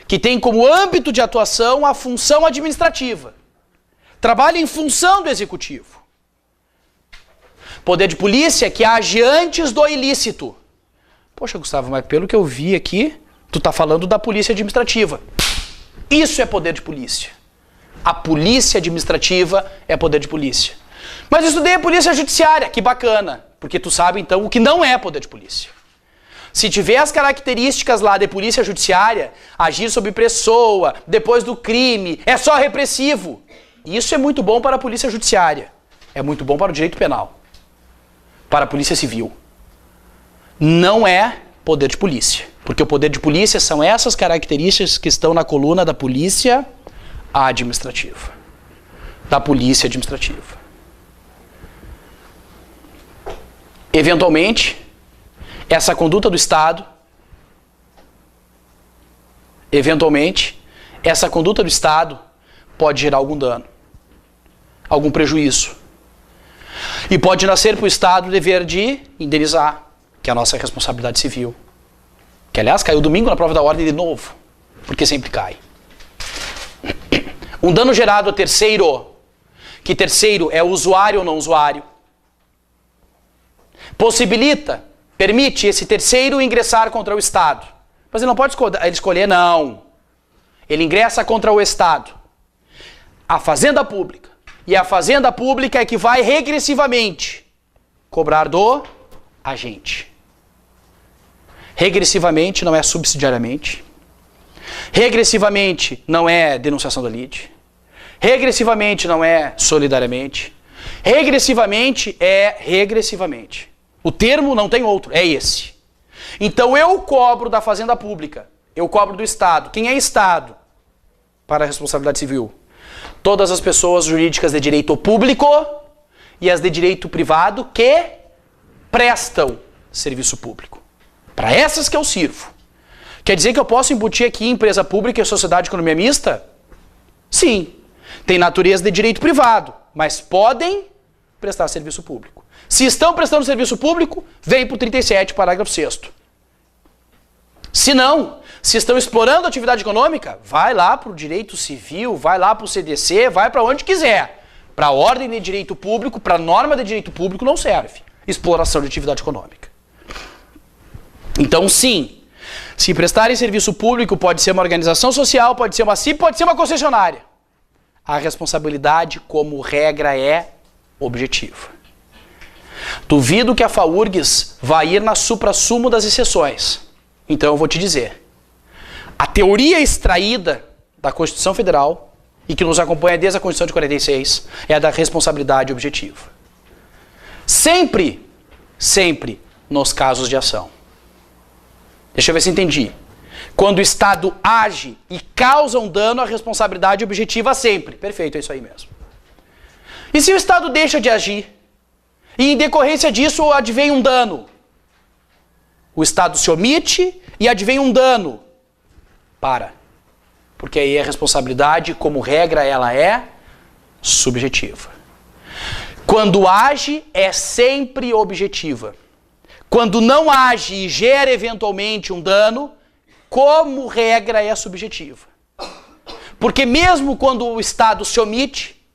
que tem como âmbito de atuação a função administrativa. Trabalha em função do executivo. Poder de polícia que age antes do ilícito. Poxa, Gustavo, mas pelo que eu vi aqui, tu tá falando da polícia administrativa. Isso é poder de polícia. A polícia administrativa é poder de polícia. Mas eu estudei a polícia judiciária, que bacana. Porque tu sabe então o que não é poder de polícia. Se tiver as características lá de polícia judiciária, agir sob pessoa, depois do crime, é só repressivo. Isso é muito bom para a polícia judiciária. É muito bom para o direito penal. Para a polícia civil. Não é poder de polícia. Porque o poder de polícia são essas características que estão na coluna da polícia administrativa. Da polícia administrativa. Eventualmente, essa conduta do Estado, pode gerar algum dano, algum prejuízo. E pode nascer para o Estado o dever de indenizar, que é a nossa responsabilidade civil. Que, aliás, caiu domingo na prova da ordem de novo, porque sempre cai. Um dano gerado a terceiro, que terceiro é usuário ou não usuário, permite esse terceiro ingressar contra o Estado. Mas ele não pode escolher, não. Ele ingressa contra o Estado. A Fazenda Pública. E a Fazenda Pública é que vai regressivamente cobrar do agente. Regressivamente não é subsidiariamente. Regressivamente não é denunciação da lide. Regressivamente não é solidariamente. Regressivamente é regressivamente. O termo não tem outro, é esse. Então eu cobro da Fazenda Pública, eu cobro do Estado. Quem é Estado? Para a responsabilidade civil. Todas as pessoas jurídicas de direito público e as de direito privado que prestam serviço público. Para essas que eu sirvo. Quer dizer que eu posso embutir aqui empresa pública e sociedade de economia mista? Sim. Tem natureza de direito privado, mas podem prestar serviço público. Se estão prestando serviço público, vem para o 37, parágrafo 6º. Se não, se estão explorando a atividade econômica, vai lá para o direito civil, vai lá para o CDC, vai para onde quiser. Para a ordem de direito público, para a norma de direito público não serve exploração de atividade econômica. Então sim, se prestarem serviço público, pode ser uma organização social, pode ser uma CIP, pode ser uma concessionária. A responsabilidade, como regra, é objetiva. Duvido que a FAURGS vá ir na suprassumo das exceções. Então eu vou te dizer. A teoria extraída da Constituição Federal e que nos acompanha desde a Constituição de 46 é a da responsabilidade objetiva. Sempre, sempre nos casos de ação. Deixa eu ver se entendi. Quando o Estado age e causa um dano, a responsabilidade objetiva sempre. Perfeito, é isso aí mesmo. E se o Estado deixa de agir e em decorrência disso advém um dano? O Estado se omite e advém um dano. Para. Porque aí a responsabilidade, como regra, ela é subjetiva. Quando age, é sempre objetiva. Quando não age e gera eventualmente um dano, como regra, é subjetiva. Porque mesmo quando o Estado se omite,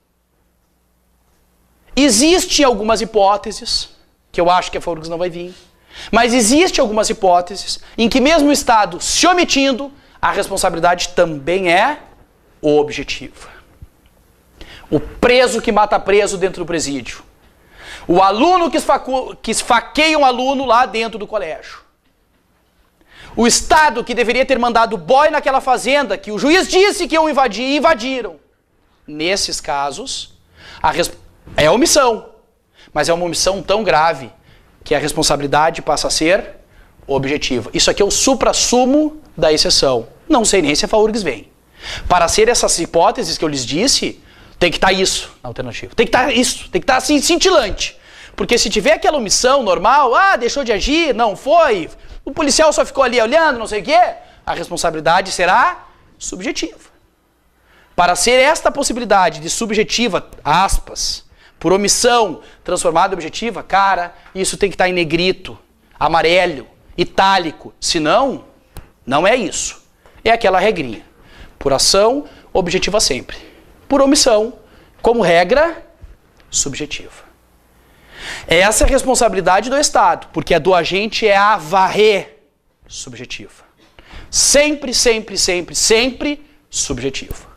existem algumas hipóteses, que eu acho que a FAURGS não vai vir, mas existem algumas hipóteses em que mesmo o Estado se omitindo, a responsabilidade também é objetiva. O preso que mata preso dentro do presídio. O aluno que esfaqueia um aluno lá dentro do colégio. O Estado que deveria ter mandado boy naquela fazenda que o juiz disse que iam invadir e invadiram. Nesses casos, é omissão. Mas é uma omissão tão grave que a responsabilidade passa a ser objetiva. Isso aqui é o suprassumo da exceção. Não sei nem se a FAURGS vem. Para ser essas hipóteses que eu lhes disse, tem que estar isso na alternativa. Tem que estar isso, tem que estar assim, cintilante. Porque se tiver aquela omissão normal, deixou de agir, não foi, o policial só ficou ali olhando, não sei o quê, a responsabilidade será subjetiva. Para ser esta possibilidade de subjetiva, aspas, por omissão transformada em objetiva, cara, isso tem que estar em negrito, amarelo, itálico. Senão, não é isso. É aquela regrinha. Por ação, objetiva sempre. Por omissão, como regra, subjetiva. Essa é a responsabilidade do Estado, porque a do agente é a varrer subjetiva. Sempre, sempre, sempre, sempre subjetiva.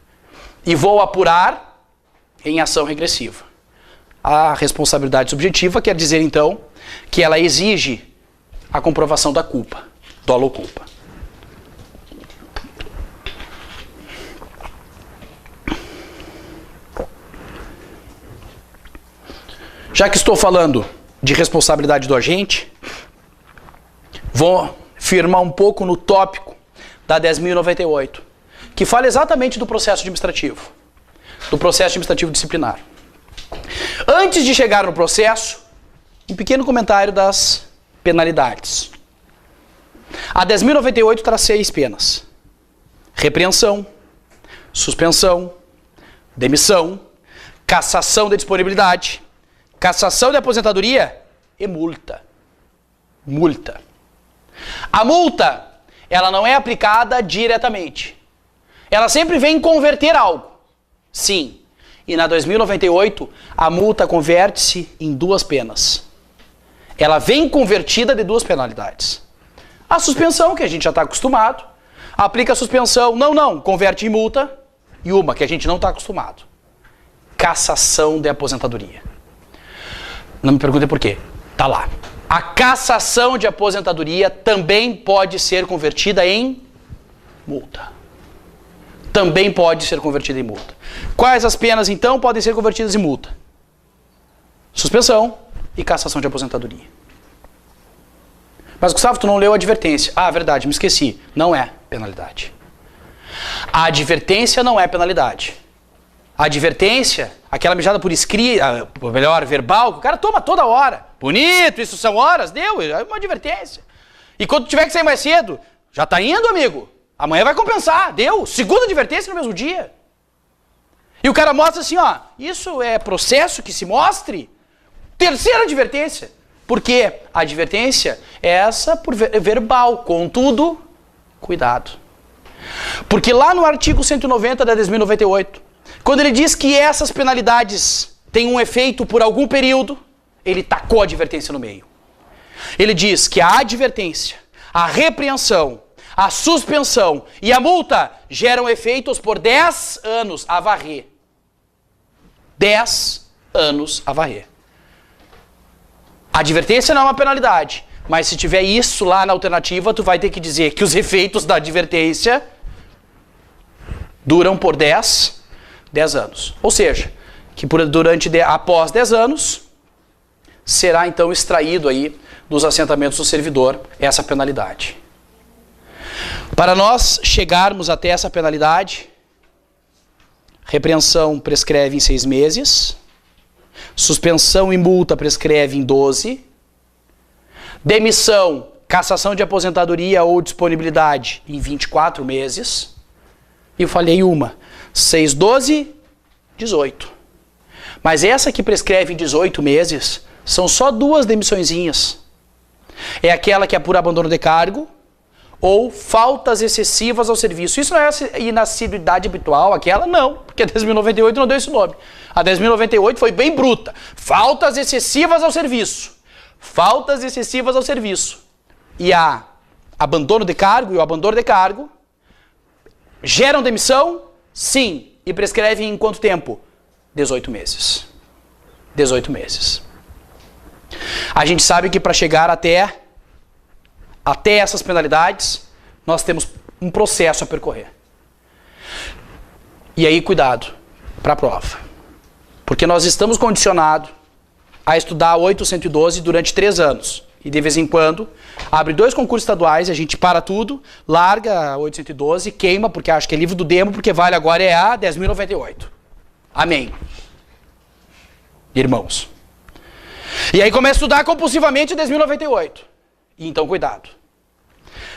E vou apurar em ação regressiva. A responsabilidade subjetiva quer dizer, então, que ela exige a comprovação da culpa, dolo ou culpa. Já que estou falando de responsabilidade do agente, vou firmar um pouco no tópico da 10.098, que fala exatamente do processo administrativo, do processo administrativo disciplinar. Antes de chegar no processo, um pequeno comentário das penalidades. A 10.098 traz 6 penas: repreensão, suspensão, demissão, cassação de disponibilidade, cassação de aposentadoria e multa. Multa. A multa, ela não é aplicada diretamente. Ela sempre vem converter algo. Sim. E na 2098, a multa converte-se em 2 penas. Ela vem convertida de 2 penalidades. A suspensão, que a gente já está acostumado, aplica a suspensão, não, converte em multa, e uma que a gente não está acostumado: cassação de aposentadoria. Não me perguntem por quê. Tá lá. A cassação de aposentadoria também pode ser convertida em multa. Também pode ser convertida em multa. Quais as penas, então, podem ser convertidas em multa? Suspensão e cassação de aposentadoria. Mas, Gustavo, tu não leu a advertência. Ah, verdade, me esqueci. Não é penalidade. A advertência não é penalidade. A advertência, aquela mijada por escrito, ou melhor, verbal, que o cara toma toda hora. Bonito, isso são horas, deu, é uma advertência. E quando tiver que sair mais cedo, já tá indo, amigo. Amanhã vai compensar, deu. Segunda advertência no mesmo dia. E o cara mostra assim, ó, isso é processo que se mostre. Terceira advertência. Porque a advertência é essa por verbal, contudo, cuidado. Porque lá no artigo 190 da 10.098, quando ele diz que essas penalidades têm um efeito por algum período, ele tacou a advertência no meio. Ele diz que a advertência, a repreensão, a suspensão e a multa geram efeitos por 10 anos a varrer. 10 anos a varrer. A advertência não é uma penalidade, mas se tiver isso lá na alternativa, tu vai ter que dizer que os efeitos da advertência duram por 10 anos. Ou seja, que após 10 anos, será então extraído aí dos assentamentos do servidor essa penalidade. Para nós chegarmos até essa penalidade, repreensão prescreve em 6 meses, suspensão e multa prescreve em 12, demissão, cassação de aposentadoria ou disponibilidade em 24 meses, e eu falei uma, 6, 12, 18. Mas essa que prescreve em 18 meses, são só 2 demissõezinhas. É aquela que é por abandono de cargo ou faltas excessivas ao serviço. Isso não é inassiduidade habitual, aquela não, porque a 10.098 não deu esse nome. A 10.098 foi bem bruta. Faltas excessivas ao serviço. Faltas excessivas ao serviço. E a abandono de cargo e o abandono de cargo geram demissão? Sim. E prescrevem em quanto tempo? 18 meses. 18 meses. A gente sabe que para chegar até essas penalidades, nós temos um processo a percorrer. E aí, cuidado para a prova. Porque nós estamos condicionados a estudar 812 durante 3 anos. E de vez em quando, abre 2 concursos estaduais, a gente para tudo, larga a 812, queima, porque acha que é livro do demo, porque vale agora é a 10.098. Amém. Irmãos. E aí começa a estudar compulsivamente 10.098. E então cuidado.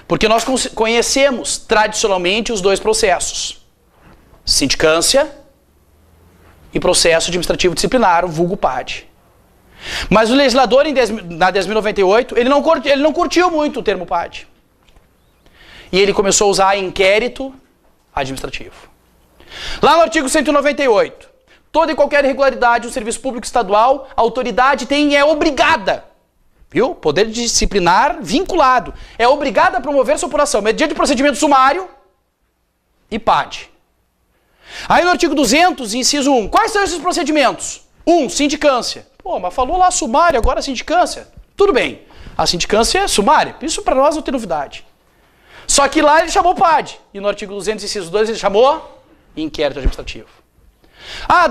Porque nós conhecemos tradicionalmente os 2 processos. Sindicância e processo administrativo disciplinar, o vulgo PAD. Mas o legislador na 10.098, ele não curtiu muito o termo PAD. E ele começou a usar inquérito administrativo. Lá no artigo 198, toda e qualquer irregularidade do serviço público estadual, a autoridade é obrigada, viu? Poder disciplinar vinculado. É obrigada a promover sua apuração mediante procedimento sumário e PAD. Aí no artigo 200, inciso 1, quais são esses procedimentos? 1, sindicância. Pô, mas falou lá sumário, agora sindicância. Tudo bem, a sindicância é sumária. Isso para nós não tem novidade. Só que lá ele chamou PAD. E no artigo 200, inciso 2, ele chamou inquérito administrativo.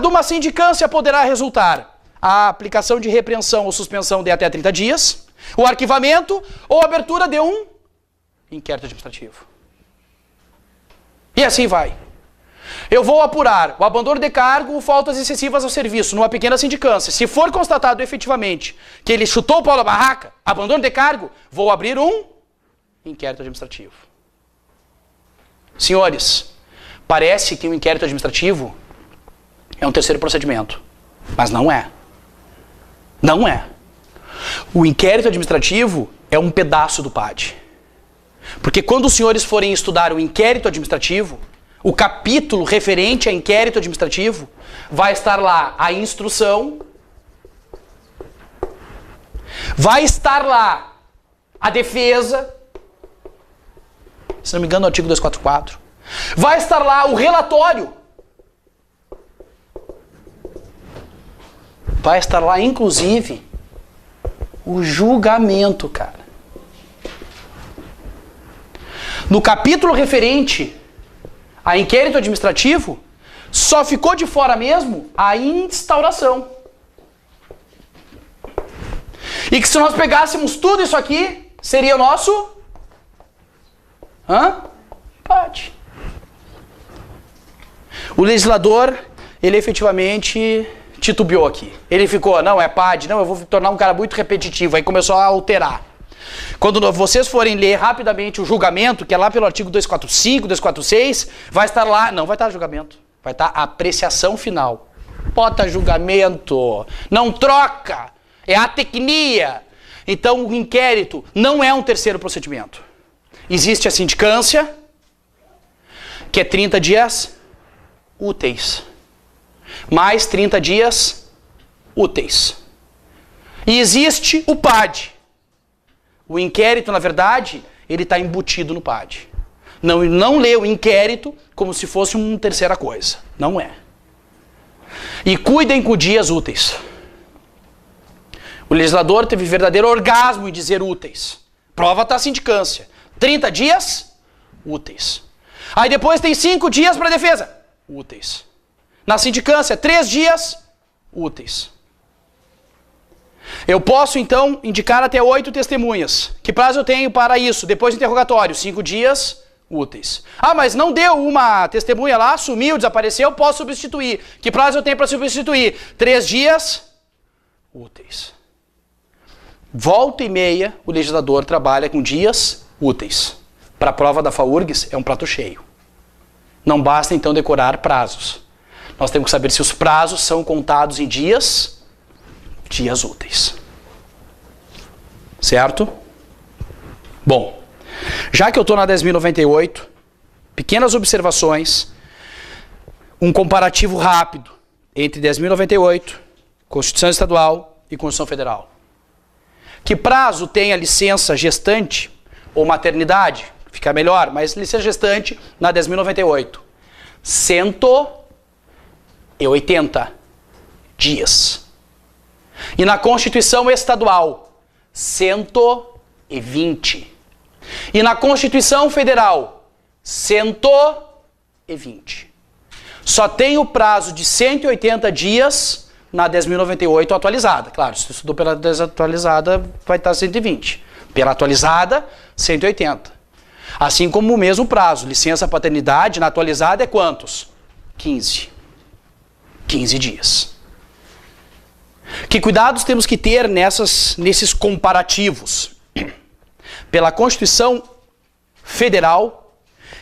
De uma sindicância poderá resultar a aplicação de repreensão ou suspensão de até 30 dias, o arquivamento ou abertura de um inquérito administrativo. E assim vai. Eu vou apurar o abandono de cargo ou faltas excessivas ao serviço numa pequena sindicância. Se for constatado efetivamente que ele chutou o pau da barraca, abandono de cargo, vou abrir um inquérito administrativo. Senhores, parece que o inquérito administrativo é um terceiro procedimento, mas não é. Não é. O inquérito administrativo é um pedaço do PAD. Porque quando os senhores forem estudar o inquérito administrativo, o capítulo referente a inquérito administrativo, vai estar lá a instrução, vai estar lá a defesa, se não me engano, o artigo 244, vai estar lá o relatório, vai estar lá, inclusive, o julgamento, cara. No capítulo referente a inquérito administrativo, só ficou de fora mesmo a instauração. E que se nós pegássemos tudo isso aqui, seria o nosso... PAD. O legislador, ele efetivamente titubeou aqui. Ele ficou, não, é PAD, não, eu vou tornar um cara muito repetitivo. Aí começou a alterar. Quando vocês forem ler rapidamente o julgamento, que é lá pelo artigo 245, 246, vai estar lá, não vai estar julgamento, vai estar apreciação final. Bota julgamento, não troca, é atecnia. Então o inquérito não é um terceiro procedimento. Existe a sindicância, que é 30 dias úteis, mais 30 dias úteis. E existe o PAD. O inquérito, na verdade, ele está embutido no PAD. Não lê o inquérito como se fosse uma terceira coisa. Não é. E cuidem com dias úteis. O legislador teve verdadeiro orgasmo em dizer úteis. Prova está a sindicância. 30 dias úteis. Aí depois tem 5 dias para defesa. Úteis. Na sindicância, 3 dias úteis. Eu posso, então, indicar até 8 testemunhas. Que prazo eu tenho para isso? Depois do interrogatório, 5 dias úteis. Ah, mas não deu uma testemunha lá, sumiu, desapareceu, posso substituir. Que prazo eu tenho para substituir? 3 dias úteis. Volta e meia, o legislador trabalha com dias úteis. Para a prova da FAURGS, é um prato cheio. Não basta, então, decorar prazos. Nós temos que saber se os prazos são contados em dias úteis. Certo? Bom, já que eu estou na 10.098, pequenas observações, um comparativo rápido entre 10.098, Constituição Estadual e Constituição Federal. Que prazo tem a licença gestante ou maternidade? Fica melhor, mas licença gestante na 10.098. 180 dias. E na Constituição Estadual, 120. E na Constituição Federal, 120. Só tem o prazo de 180 dias na 10.098 atualizada. Claro, se tu estudou pela desatualizada, vai estar 120. Pela atualizada, 180. Assim como o mesmo prazo. Licença paternidade na atualizada é quantos? 15. 15 dias. Que cuidados temos que ter nesses comparativos? Pela Constituição Federal,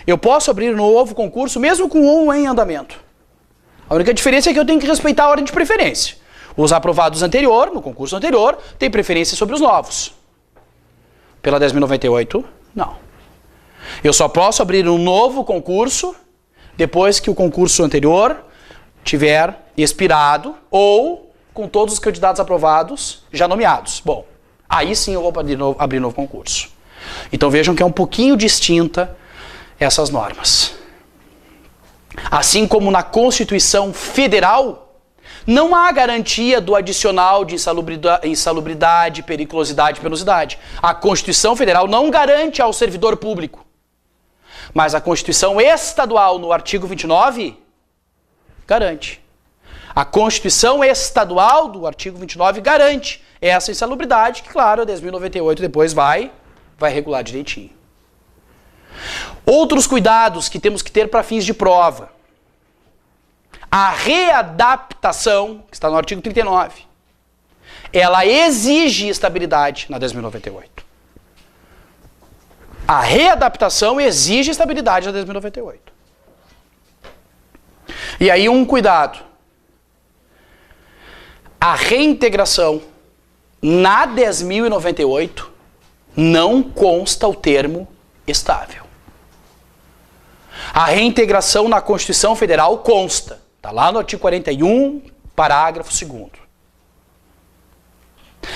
eu posso abrir um novo concurso mesmo com um em andamento. A única diferença é que eu tenho que respeitar a ordem de preferência. Os aprovados no concurso anterior, têm preferência sobre os novos. Pela 10.098, não. Eu só posso abrir um novo concurso depois que o concurso anterior tiver expirado ou com todos os candidatos aprovados já nomeados. Bom, aí sim eu vou abrir novo concurso. Então vejam que é um pouquinho distinta essas normas. Assim como na Constituição Federal, não há garantia do adicional de insalubridade, periculosidade e penosidade. A Constituição Federal não garante ao servidor público. Mas a Constituição Estadual, no artigo 29, garante. A Constituição Estadual do artigo 29 garante essa insalubridade, que, claro, a 10.098 depois vai regular direitinho. Outros cuidados que temos que ter para fins de prova. A readaptação, que está no artigo 39, ela exige estabilidade na 10.098. A readaptação exige estabilidade na 10.098. E aí um cuidado. A reintegração na 10.098 não consta o termo estável. A reintegração na Constituição Federal consta. Está lá no artigo 41, parágrafo 2º.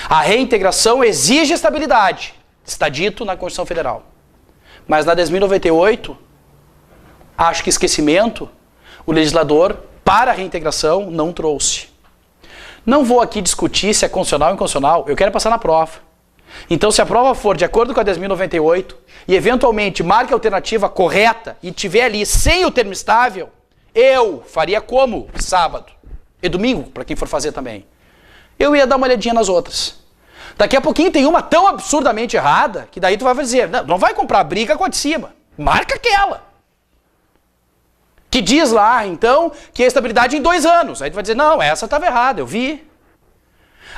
A reintegração exige estabilidade. Está dito na Constituição Federal. Mas na 10.098, acho que esquecimento, o legislador, para a reintegração, não trouxe. Não vou aqui discutir se é constitucional ou inconstitucional, eu quero passar na prova. Então, se a prova for de acordo com a 10.098 e eventualmente marque a alternativa correta e tiver ali sem o termo estável, eu faria como sábado e domingo, para quem for fazer também. Eu ia dar uma olhadinha nas outras. Daqui a pouquinho tem uma tão absurdamente errada que daí tu vai dizer, não vai comprar briga com a de cima, marca aquela. Que diz lá, então, que a estabilidade em 2 anos. Aí tu vai dizer, não, essa estava errada, eu vi.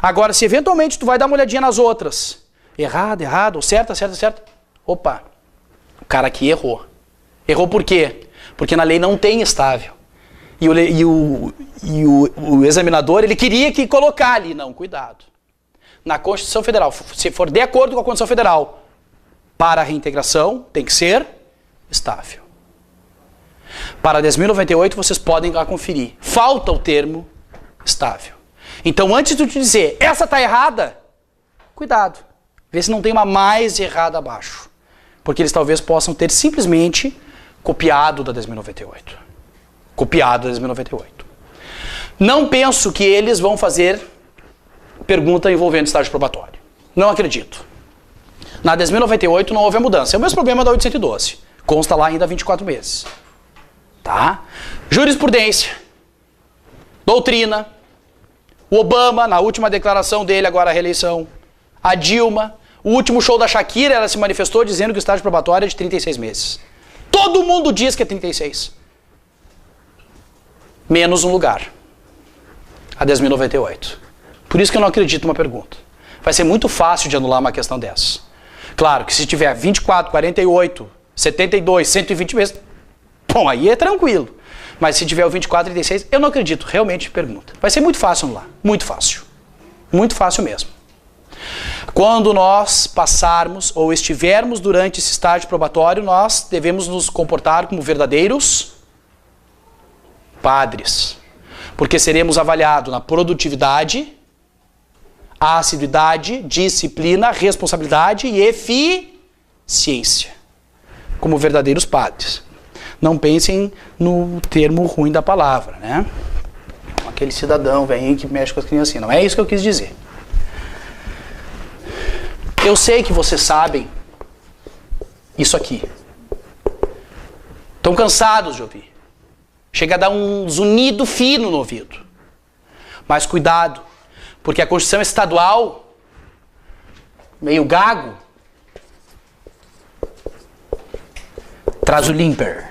Agora, se eventualmente tu vai dar uma olhadinha nas outras, errado, ou certo. Opa, o cara aqui errou. Errou por quê? Porque na lei não tem estável. E o examinador, ele queria que colocar ali, não, cuidado. Na Constituição Federal, se for de acordo com a Constituição Federal, para a reintegração, tem que ser estável. Para 10.098, vocês podem lá conferir. Falta o termo estável. Então, antes de tu dizer, essa está errada, cuidado. Vê se não tem uma mais errada abaixo. Porque eles talvez possam ter simplesmente copiado da 10.098. Copiado da 10.098. Não penso que eles vão fazer pergunta envolvendo estágio probatório. Não acredito. Na 10.098 não houve a mudança. É o mesmo problema da 812. Consta lá ainda 24 meses. Tá? Jurisprudência. Doutrina. O Obama, na última declaração dele, agora a reeleição. A Dilma. O último show da Shakira, ela se manifestou dizendo que o estágio probatório é de 36 meses. Todo mundo diz que é 36. Menos um lugar. A 10.098. Por isso que eu não acredito numa pergunta. Vai ser muito fácil de anular uma questão dessa. Claro que se tiver 24, 48, 72, 120 meses, bom, aí é tranquilo. Mas se tiver o 24, 36, eu não acredito realmente em pergunta. Vai ser muito fácil anular. Muito fácil. Muito fácil mesmo. Quando nós passarmos ou estivermos durante esse estágio probatório, nós devemos nos comportar como verdadeiros padres. Porque seremos avaliados na produtividade, assiduidade, disciplina, responsabilidade e eficiência. Como verdadeiros padres. Não pensem no termo ruim da palavra, né? Aquele cidadão velhinho que mexe com as criancinhas. Não é isso que eu quis dizer. Eu sei que vocês sabem isso aqui. Estão cansados de ouvir. Chega a dar um zunido fino no ouvido. Mas cuidado, porque a Constituição estadual, meio gago, traz o limper.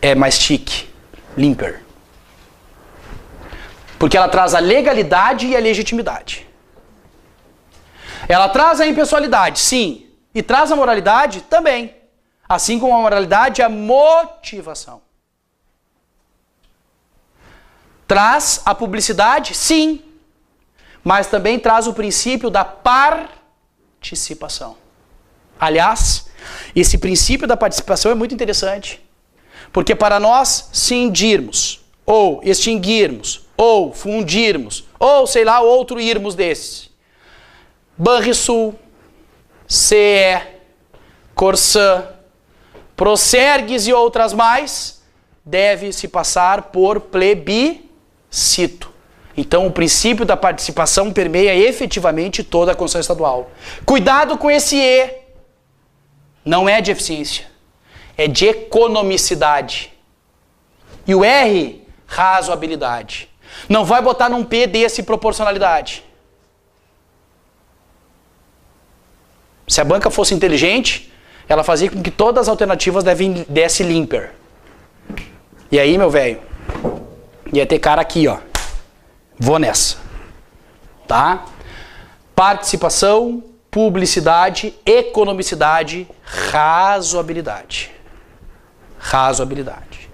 É mais chique. Limper. Porque ela traz a legalidade e a legitimidade. Ela traz a impessoalidade, sim. E traz a moralidade também. Assim como a moralidade, a motivação. Traz a publicidade, sim. Mas também traz o princípio da participação. Aliás, esse princípio da participação é muito interessante. Porque para nós cindirmos, ou extinguirmos, ou fundirmos, ou sei lá, outro irmos desse. Banrisul, CE, Corsã, Procergues e outras mais, deve se passar por plebiscito. Então o princípio da participação permeia efetivamente toda a Constituição Estadual. Cuidado com esse E. Não é de eficiência, é de economicidade. E o R, razoabilidade. Não vai botar num P desse proporcionalidade. Se a banca fosse inteligente, ela fazia com que todas as alternativas desse limper. E aí, meu velho, ia ter cara aqui, ó. Vou nessa. Tá? Participação, publicidade, economicidade, razoabilidade. Razoabilidade.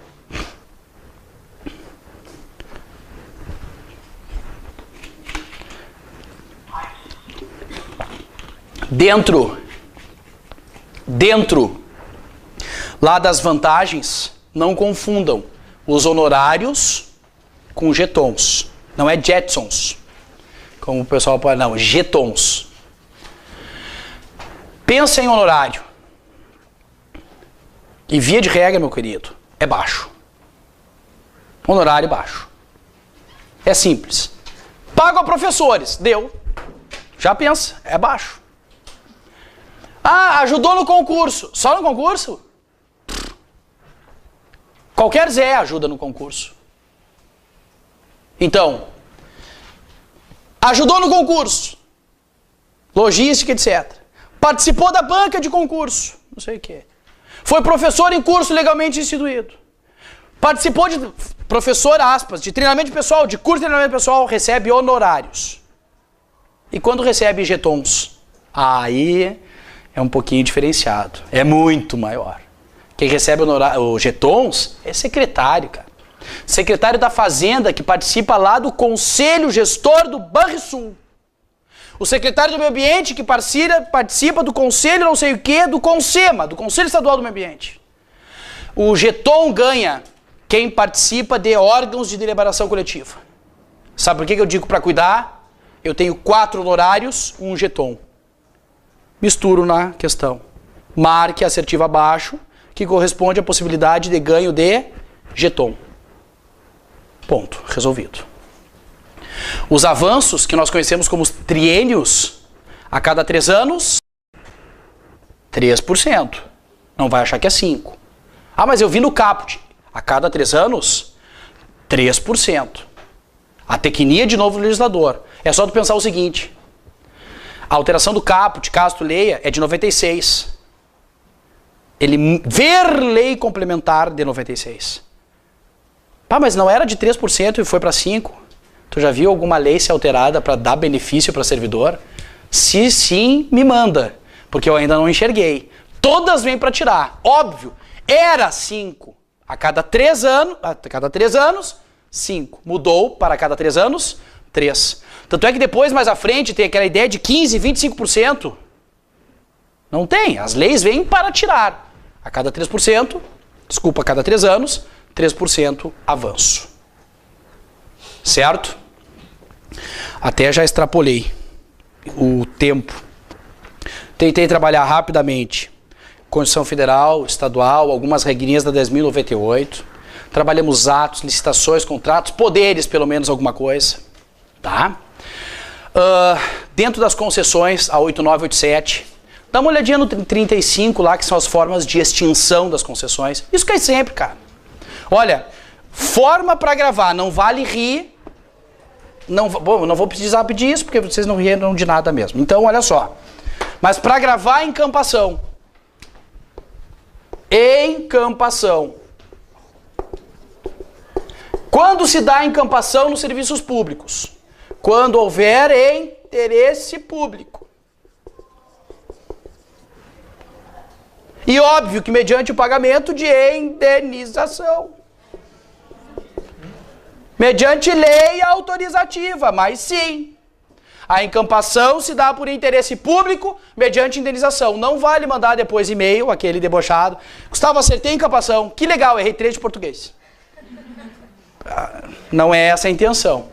Dentro lá das vantagens, não confundam os honorários com jetons. Não é Jetsons, como o pessoal pode, não, jetons. Pensa em honorário. E via de regra, meu querido, é baixo. Honorário baixo. É simples. Pago a professores, deu. Já pensa, é baixo. Ah, ajudou no concurso. Só no concurso? Qualquer Zé ajuda no concurso. Então, ajudou no concurso. Logística, etc. Participou da banca de concurso. Não sei o que. Foi professor em curso legalmente instituído. Participou de, professor, aspas, de treinamento pessoal, de curso de treinamento pessoal, recebe honorários. E quando recebe jetons? Aí é um pouquinho diferenciado. É muito maior. Quem recebe os jetons é secretário, cara. Secretário da Fazenda que participa lá do Conselho Gestor do Banrisul. O secretário do Meio Ambiente que participa do Conselho não sei o que, do CONSEMA, do Conselho Estadual do Meio Ambiente. O jeton ganha quem participa de órgãos de deliberação coletiva. Sabe por que eu digo para cuidar? Eu tenho 4 honorários, um jeton. Misturo na questão. Marque assertivo abaixo, que corresponde à possibilidade de ganho de jeton. Ponto. Resolvido. Os avanços, que nós conhecemos como triênios, a cada 3 anos, 3%. Não vai achar que é 5%. Ah, mas eu vi no caput. A cada 3 anos, 3%. A tecnia de novo legislador. É só tu pensar o seguinte. A alteração do caput, caso tu leia, é de 96. Ele ver lei complementar de 96. Pá, mas não era de 3% e foi para 5%? Tu já viu alguma lei ser alterada para dar benefício para servidor? Se sim, me manda, porque eu ainda não enxerguei. Todas vêm para tirar. Óbvio, era 5. A cada 3 anos, 5. Mudou para a cada 3 anos, 3. Tanto é que depois, mais à frente, tem aquela ideia de 15%, 25%. Não tem. As leis vêm para tirar. A cada 3%, desculpa, a cada 3 anos, 3% avanço. Certo? Até já extrapolei o tempo. Tentei trabalhar rapidamente. Constituição Federal, Estadual, algumas regrinhas da 10.098. Trabalhamos atos, licitações, contratos, poderes, pelo menos alguma coisa. Tá? Dentro das concessões, a 8987, dá uma olhadinha no 35 lá, que são as formas de extinção das concessões. Isso cai sempre, cara. Olha, forma para gravar, não vale rir. Bom, eu não vou precisar pedir isso, porque vocês não riram de nada mesmo. Então, olha só. Mas para gravar encampação. Encampação. Quando se dá encampação nos serviços públicos? Quando houver interesse público. E óbvio que mediante o pagamento de indenização. Mediante lei autorizativa, mas sim. A encampação se dá por interesse público mediante indenização. Não vale mandar depois e-mail, aquele debochado. Gustavo, acertei a encampação. Que legal, errei 3 de português. Não é essa a intenção.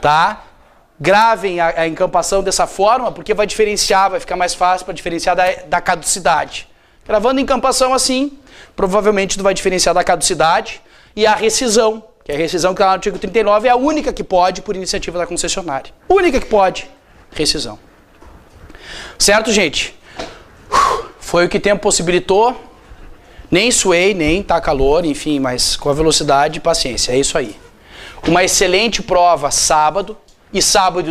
Tá? Gravem a encampação dessa forma, porque vai diferenciar, vai ficar mais fácil para diferenciar da caducidade. Gravando encampação assim, provavelmente tu vai diferenciar da caducidade e a rescisão. Que a rescisão que está no artigo 39 é a única que pode por iniciativa da concessionária. Única que pode. Rescisão. Certo, gente? Foi o que o tempo possibilitou. Nem suei, nem tá calor, enfim, mas com a velocidade e paciência. É isso aí. Uma excelente prova sábado e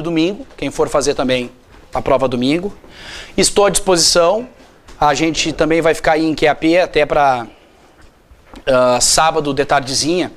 domingo. Quem for fazer também a prova domingo. Estou à disposição. A gente também vai ficar aí em QAP até para sábado de tardezinha.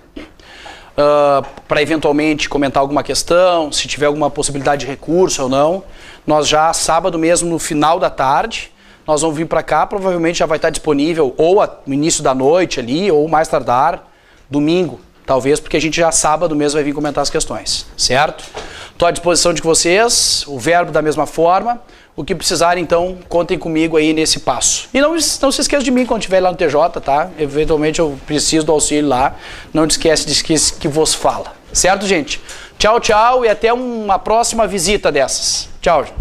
Para eventualmente comentar alguma questão, se tiver alguma possibilidade de recurso ou não. Nós já, sábado mesmo, no final da tarde, nós vamos vir para cá, provavelmente já vai estar disponível ou no início da noite ali, ou mais tardar, domingo, talvez, porque a gente já sábado mesmo vai vir comentar as questões, certo? Estou à disposição de vocês, o verbo da mesma forma. O que precisarem, então, contem comigo aí nesse passo. E não se esqueça de mim quando estiver lá no TJ, tá? Eventualmente eu preciso do auxílio lá. Não te esquece de que vos fala. Certo, gente? Tchau, tchau e até uma próxima visita dessas. Tchau, gente.